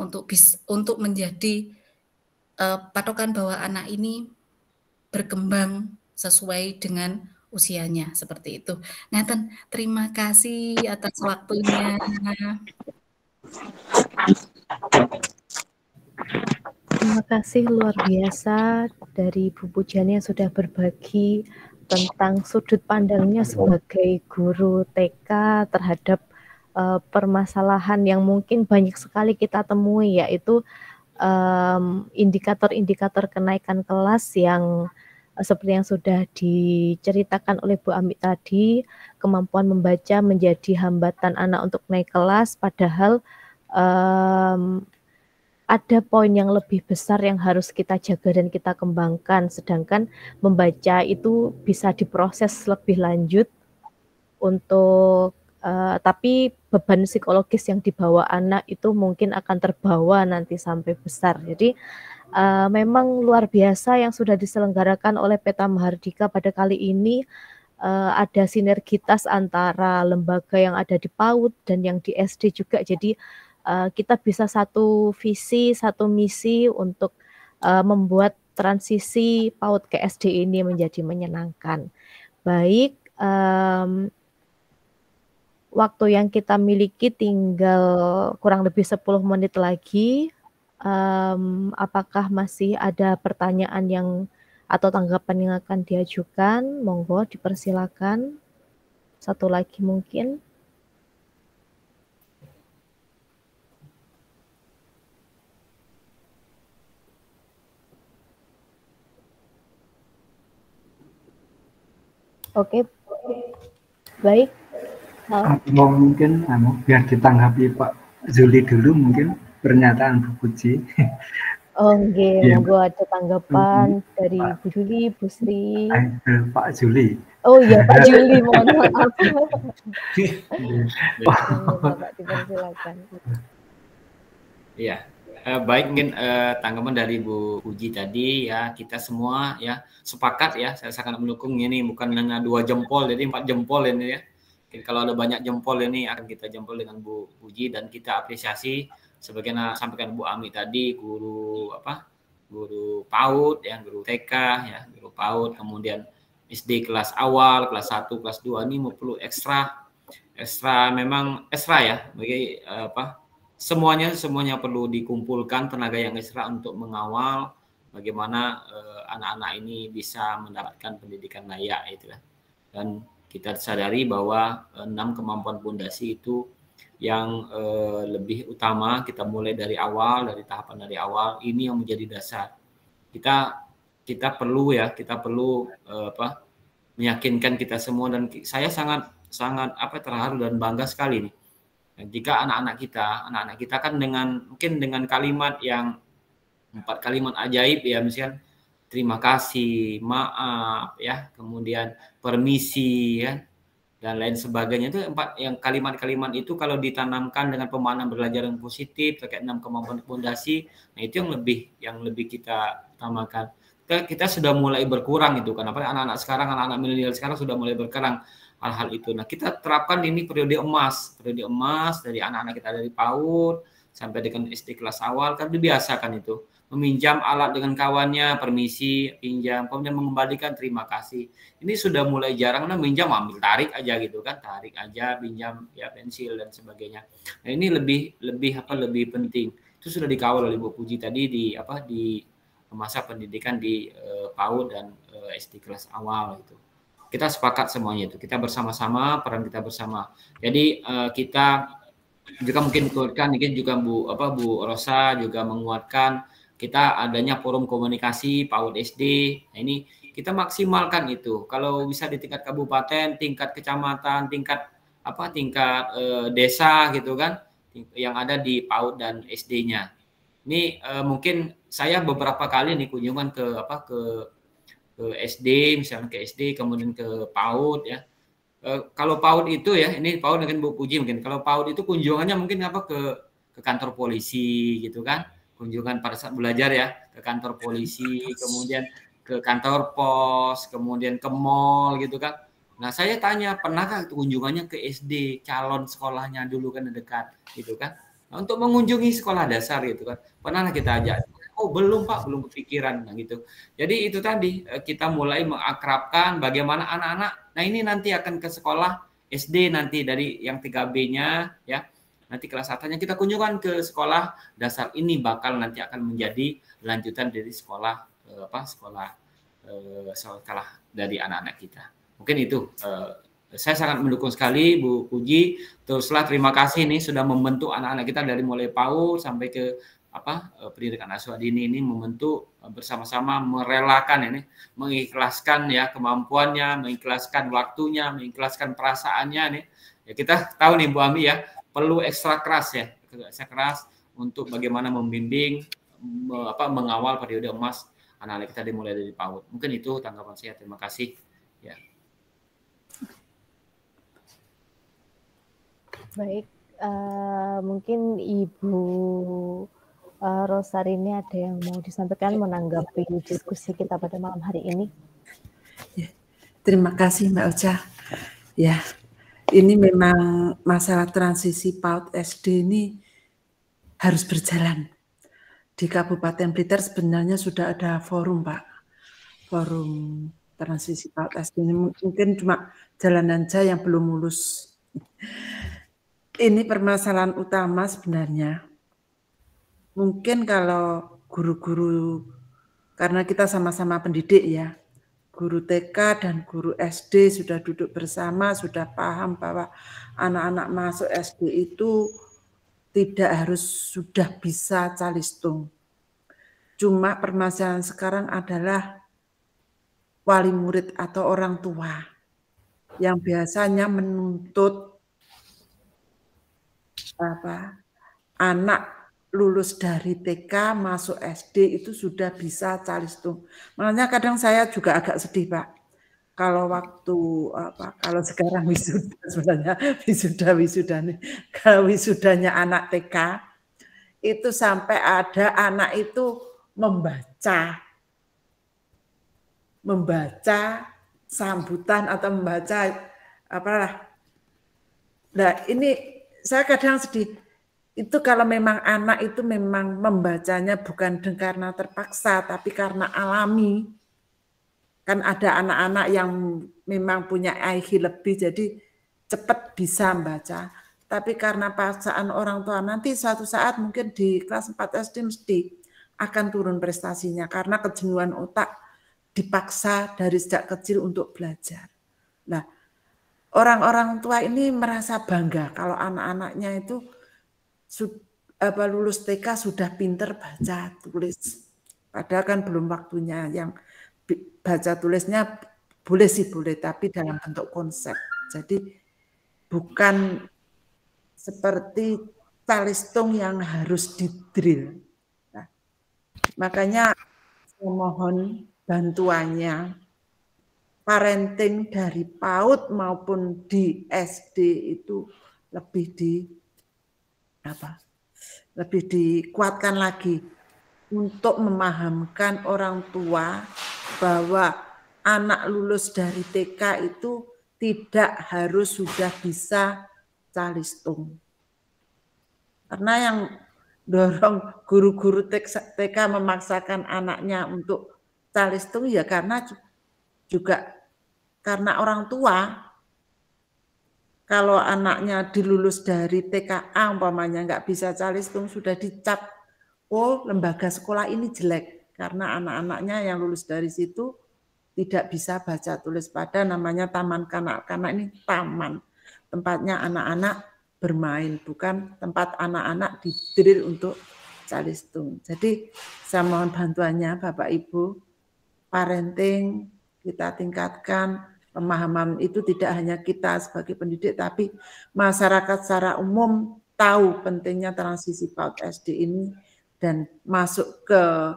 untuk menjadi patokan bahwa anak ini berkembang sesuai dengan usianya, seperti itu. Ngaten, terima kasih atas waktunya. Terima kasih luar biasa dari Bu Pujani yang sudah berbagi tentang sudut pandangnya sebagai guru TK terhadap permasalahan yang mungkin banyak sekali kita temui, yaitu indikator-indikator kenaikan kelas yang seperti yang sudah diceritakan oleh Bu Ami tadi, kemampuan membaca menjadi hambatan anak untuk naik kelas, padahal ada poin yang lebih besar yang harus kita jaga dan kita kembangkan, sedangkan membaca itu bisa diproses lebih lanjut untuk tapi beban psikologis yang dibawa anak itu mungkin akan terbawa nanti sampai besar. Jadi memang luar biasa yang sudah diselenggarakan oleh Peta Mahardika pada kali ini. Ada sinergitas antara lembaga yang ada di PAUD dan yang di SD juga. Jadi kita bisa satu visi, satu misi untuk membuat transisi PAUD ke SD ini menjadi menyenangkan. Baik, waktu yang kita miliki tinggal kurang lebih 10 menit lagi. Apakah masih ada pertanyaan yang atau tanggapan yang akan diajukan? Monggo dipersilakan. Satu lagi mungkin. Oke, baik. Mungkin biar ditanggapi Pak Juli dulu mungkin pernyataan Bu Puji. Oke, monggo ada tanggapan dari Bu Juli, Bu Sri. Pak Juli. Oh iya Pak Juli, mohon maaf. Bapak dipersilakan. Iya, baik, mungkin tanggapan dari Bu Puji tadi ya, kita semua ya sepakat ya, saya sangat mendukung ini, bukan hanya 2 jempol, jadi 4 jempol ini ya. Kalau ada banyak jempol ini akan kita jempol dengan Bu Puji, dan kita apresiasi sebagaimana sampaikan Bu Ami tadi, guru PAUD ya, guru TK ya, guru PAUD, kemudian SD kelas awal, kelas 1, kelas 2 ini perlu ekstra ya, bagi semuanya perlu dikumpulkan tenaga yang ekstra untuk mengawal bagaimana anak-anak ini bisa mendapatkan pendidikan layak itu ya. Dan kita sadari bahwa 6 kemampuan pondasi itu yang lebih utama, kita mulai dari awal, dari tahapan dari awal, ini yang menjadi dasar. Kita perlu meyakinkan kita semua, dan saya sangat terharu dan bangga sekali nih. Jika anak-anak kita kan mungkin dengan kalimat yang 4 kalimat ajaib ya, misalnya terima kasih, maaf ya, kemudian permisi ya, dan lain sebagainya. Itu yang kalimat-kalimat itu kalau ditanamkan dengan pemahaman belajar yang positif terkait 6 kemampuan fondasi, nah itu yang lebih kita utamakan. Kita sudah mulai berkurang itu kan, apalagi anak-anak sekarang, anak-anak milenial sekarang sudah mulai berkurang hal-hal itu. Nah, kita terapkan ini periode emas dari anak-anak kita dari PAUD sampai dengan SD kelas awal, kan dibiasakan itu. Meminjam alat dengan kawannya, permisi, pinjam, kemudian mengembalikan, terima kasih. Ini sudah mulai jarang, nah minjam ambil tarik aja gitu kan, tarik aja, pinjam ya pensil dan sebagainya. Nah, ini lebih penting. Itu sudah dikawal oleh Bu Puji tadi di masa pendidikan di PAUD dan SD kelas awal itu. Kita sepakat semuanya itu. Kita bersama-sama, peran kita bersama. Jadi kita juga mungkin juga Bu Rosa juga menguatkan kita adanya forum komunikasi PAUD SD. Nah, ini kita maksimalkan itu. Kalau bisa di tingkat kabupaten, tingkat kecamatan, tingkat desa gitu kan, yang ada di PAUD dan SD-nya. Ini mungkin saya beberapa kali nih kunjungan ke SD, misalnya ke SD, kemudian ke PAUD ya. Kalau PAUD itu ya, ini PAUD dengan Bu Puji mungkin. Kalau PAUD itu kunjungannya mungkin ke kantor polisi gitu kan. Kunjungan pada saat belajar ya, ke kantor polisi, kemudian ke kantor pos, kemudian ke mall gitu kan. Nah, saya tanya, pernahkah kunjungannya ke SD, calon sekolahnya dulu kan dekat gitu kan. Nah, untuk mengunjungi sekolah dasar gitu kan. Pernah kita ajak. Oh, belum Pak, belum kepikiran nah gitu. Jadi itu tadi kita mulai mengakrabkan bagaimana anak-anak. Nah, ini nanti akan ke sekolah SD nanti dari yang 3B-nya ya. Nanti kelas 1-nya kita kunjungan ke sekolah dasar, ini bakal nanti akan menjadi lanjutan dari sekolah dari anak-anak kita. Mungkin itu saya sangat mendukung sekali Bu Puji. Teruslah terima kasih nih sudah membentuk anak-anak kita dari mulai PAUD sampai ke pendidikan asuh dini ini, membentuk bersama-sama, merelakan ini, mengikhlaskan ya kemampuannya, mengikhlaskan waktunya, mengikhlaskan perasaannya nih. Ya kita tahu nih Bu Ami ya, perlu ekstra keras untuk bagaimana membimbing, mengawal periode emas anak-anak kita dimulai dari PAUD. Mungkin itu tanggapan saya. Terima kasih. Ya. Baik, mungkin Ibu Rosarini ada yang mau disampaikan menanggapi diskusi kita pada malam hari ini. Ya, terima kasih Mbak Ocha. Ya. Ini memang masalah transisi PAUD SD ini harus berjalan. Di Kabupaten Blitar sebenarnya sudah ada forum, Pak. Forum transisi PAUD SD ini mungkin cuma jalanan aja yang belum mulus. Ini permasalahan utama sebenarnya. Mungkin kalau guru-guru, karena kita sama-sama pendidik ya, guru TK dan guru SD sudah duduk bersama, sudah paham bahwa anak-anak masuk SD itu tidak harus sudah bisa calistung. Cuma permasalahan sekarang adalah wali murid atau orang tua yang biasanya menuntut anak lulus dari TK masuk SD itu sudah bisa calistung. Makanya kadang saya juga agak sedih Pak. Kalau waktu kalau sekarang wisuda sebenarnya wisuda nih. Kalau wisudanya anak TK itu sampai ada anak itu membaca sambutan atau membaca Nah, ini saya kadang sedih. Itu kalau memang anak itu memang membacanya bukan karena terpaksa, tapi karena alami. Kan ada anak-anak yang memang punya IQ lebih, jadi cepat bisa membaca. Tapi karena paksaan orang tua, nanti suatu saat mungkin di kelas 4 SD mesti akan turun prestasinya, karena kejenuhan otak dipaksa dari sejak kecil untuk belajar. Nah, orang-orang tua ini merasa bangga kalau anak-anaknya itu lulus TK sudah pinter baca tulis, padahal kan belum waktunya. Yang baca tulisnya boleh sih boleh, tapi dalam bentuk konsep. Jadi bukan seperti calistung yang harus didrill. Nah, makanya saya mohon bantuannya parenting dari PAUD maupun di SD itu lebih dikuatkan lagi untuk memahamkan orang tua bahwa anak lulus dari TK itu tidak harus sudah bisa calistung. Karena yang dorong guru-guru TK memaksakan anaknya untuk calistung ya karena juga karena orang tua. Kalau anaknya dilulus dari TKA umpamanya nggak bisa calistung sudah dicap, oh lembaga sekolah ini jelek karena anak-anaknya yang lulus dari situ tidak bisa baca tulis, pada namanya taman kanak-kanak ini taman, tempatnya anak-anak bermain, bukan tempat anak-anak didrill untuk calistung. Jadi saya mohon bantuannya Bapak Ibu, parenting kita tingkatkan. Pemahaman itu tidak hanya kita sebagai pendidik, tapi masyarakat secara umum tahu pentingnya transisi PAUD SD ini dan masuk ke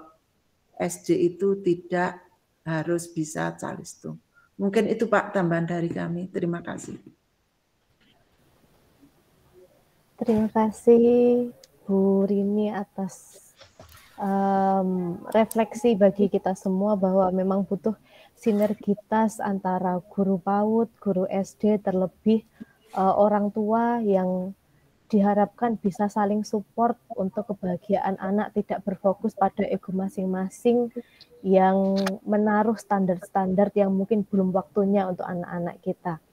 SD itu tidak harus bisa calistung. Mungkin itu Pak tambahan dari kami. Terima kasih. Terima kasih Bu Rini atas refleksi bagi kita semua bahwa memang butuh sinergitas antara guru PAUD, guru SD, terlebih orang tua yang diharapkan bisa saling support untuk kebahagiaan anak, tidak berfokus pada ego masing-masing yang menaruh standar-standar yang mungkin belum waktunya untuk anak-anak kita.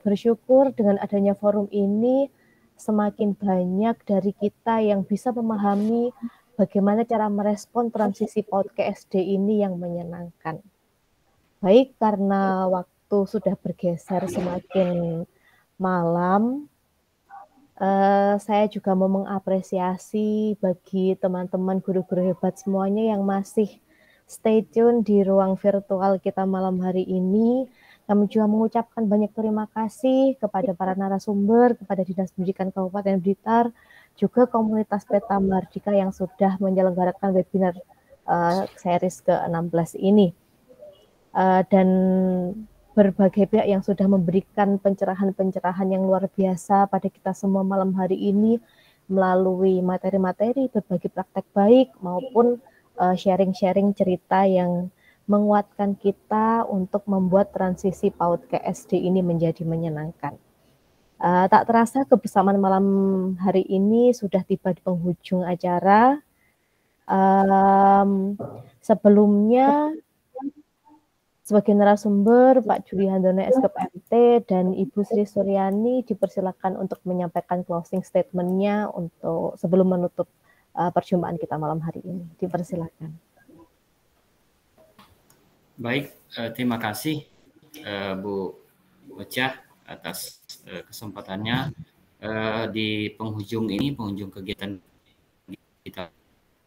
Bersyukur dengan adanya forum ini semakin banyak dari kita yang bisa memahami bagaimana cara merespon transisi PAUD ke SD ini yang menyenangkan. Baik, karena waktu sudah bergeser semakin malam, saya juga mau mengapresiasi bagi teman-teman guru-guru hebat semuanya yang masih stay tune di ruang virtual kita malam hari ini. Kami juga mengucapkan banyak terima kasih kepada para narasumber, kepada Dinas Pendidikan Kabupaten Blitar, juga komunitas Peta Mardika yang sudah menyelenggarakan webinar series ke-16 ini. Dan berbagai pihak yang sudah memberikan pencerahan-pencerahan yang luar biasa pada kita semua malam hari ini melalui materi-materi, berbagi praktek baik maupun sharing-sharing cerita yang menguatkan kita untuk membuat transisi PAUD ke SD ini menjadi menyenangkan. Tak terasa kebersamaan malam hari ini sudah tiba di penghujung acara. Sebelumnya sebagai narasumber Pak Juli Handono Eskep MT dan Ibu Sri Suryani dipersilakan untuk menyampaikan closing statement-nya untuk sebelum menutup perjumpaan kita malam hari ini. Dipersilakan. Baik, terima kasih Bu Ocah atas kesempatannya di penghujung kegiatan kita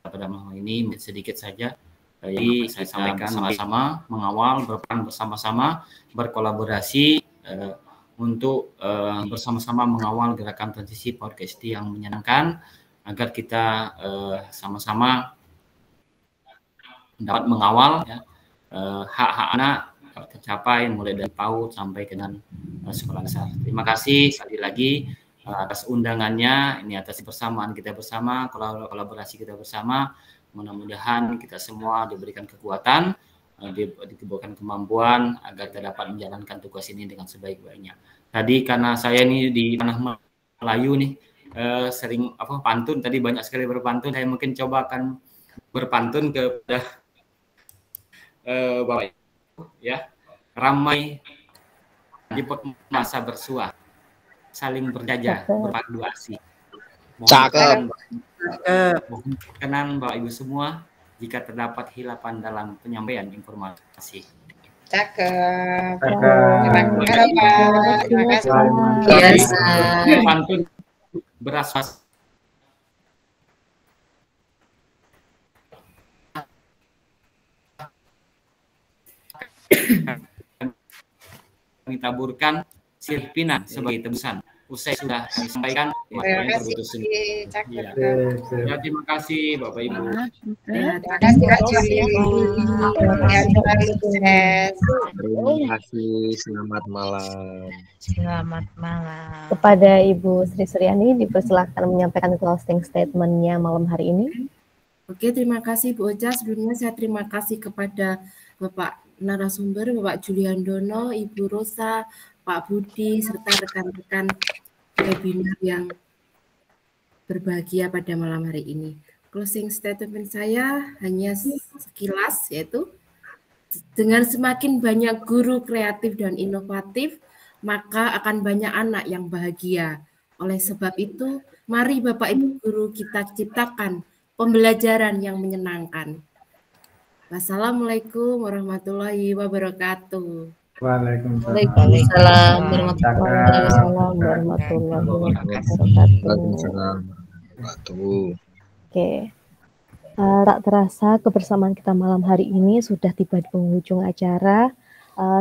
pada malam ini sedikit saja. Jadi saya sampaikan sama-sama mengawal, berperan bersama-sama, berkolaborasi untuk bersama-sama mengawal gerakan transisi PAUD ke SD yang menyenangkan agar kita sama-sama dapat mengawal ya, hak-hak anak tercapai mulai dari PAUD sampai dengan sekolah dasar. Terima kasih sekali lagi atas undangannya, ini atas persamaan kita bersama, kolaborasi kita bersama. Mudah-mudahan kita semua diberikan kekuatan, diberikan kemampuan agar kita dapat menjalankan tugas ini dengan sebaik-baiknya. Tadi karena saya ini di tanah Melayu nih sering pantun, tadi banyak sekali berpantun, saya mungkin coba akan berpantun kepada Bapak Ibu ya. Ramai di masa bersuah, saling berjajah, berpadu asih. Mohon perkenan Bapak Ibu semua jika terdapat hilapan dalam penyampaian informasi. Cakep. Terima kasih. Pantun beras kami taburkan sirih pinang sebagai tebusan usai sudah kami sampaikan. Terima kasih Cak Ya. Berkah. Ya, terima kasih Bapak Ibu. Terima kasih Kak Juli. Sehat selalu, sukses. Terima kasih. Selamat malam. Selamat malam. Kepada Ibu Sri Suryani dipersilakan menyampaikan closing statement-nya malam hari ini. Oke, terima kasih Bu Ocha. Sebelumnya saya terima kasih kepada Bapak narasumber, Bapak Juliandono, Ibu Rosa, Pak Budi, serta rekan-rekan webinar yang berbahagia pada malam hari ini. Closing statement saya hanya sekilas, yaitu dengan semakin banyak guru kreatif dan inovatif, maka akan banyak anak yang bahagia. Oleh sebab itu, mari Bapak Ibu guru kita ciptakan pembelajaran yang menyenangkan. Wassalamualaikum warahmatullahi wabarakatuh. Waalaikumsalam warahmatullahi wabarakatuh. Oke. Tak terasa kebersamaan kita malam hari ini sudah tiba di penghujung acara.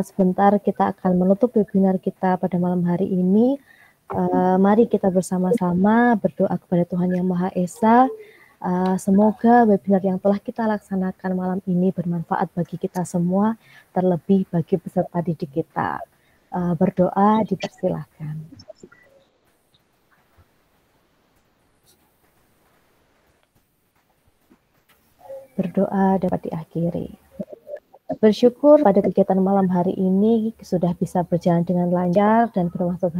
Sebentar kita akan menutup webinar kita pada malam hari ini. Mari kita bersama-sama berdoa kepada Tuhan Yang Maha Esa. Semoga webinar yang telah kita laksanakan malam ini bermanfaat bagi kita semua, terlebih bagi peserta didik kita. Berdoa dipersilahkan. Berdoa dapat diakhiri. Bersyukur pada kegiatan malam hari ini sudah bisa berjalan dengan lancar dan bermanfaat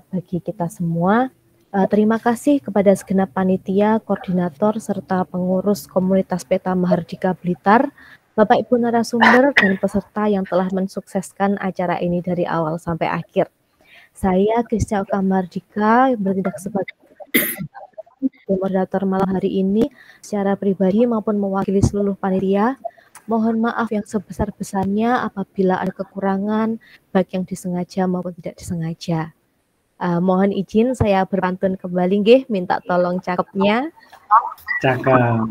bagi kita semua. Terima kasih kepada segenap panitia, koordinator, serta pengurus komunitas Peta Mahardika Blitar, Bapak Ibu narasumber, dan peserta yang telah mensukseskan acara ini dari awal sampai akhir. Saya Kristia Oka Mahardika bertindak sebagai moderator malam hari ini secara pribadi maupun mewakili seluruh panitia. Mohon maaf yang sebesar-besarnya apabila ada kekurangan, baik yang disengaja maupun tidak disengaja. Mohon izin saya berpantun kembali nggih, minta tolong cakepnya. Cakep.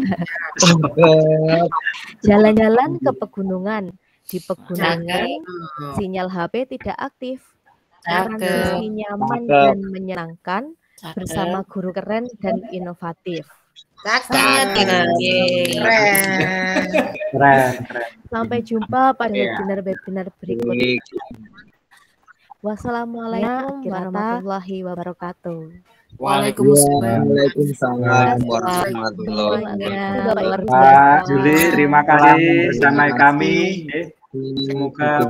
Jalan-jalan ke pegunungan. Di pegunungan sinyal HP tidak aktif. Transisi nyaman dan menyenangkan bersama guru keren dan inovatif. Keren. Sampai jumpa pada webinar-webinar berikutnya. Wassalamualaikum warahmatullahi wabarakatuh. Waalaikumsalam warahmatullahi wabarakatuh. Pak Juli, terima kasih bersama kami. Semoga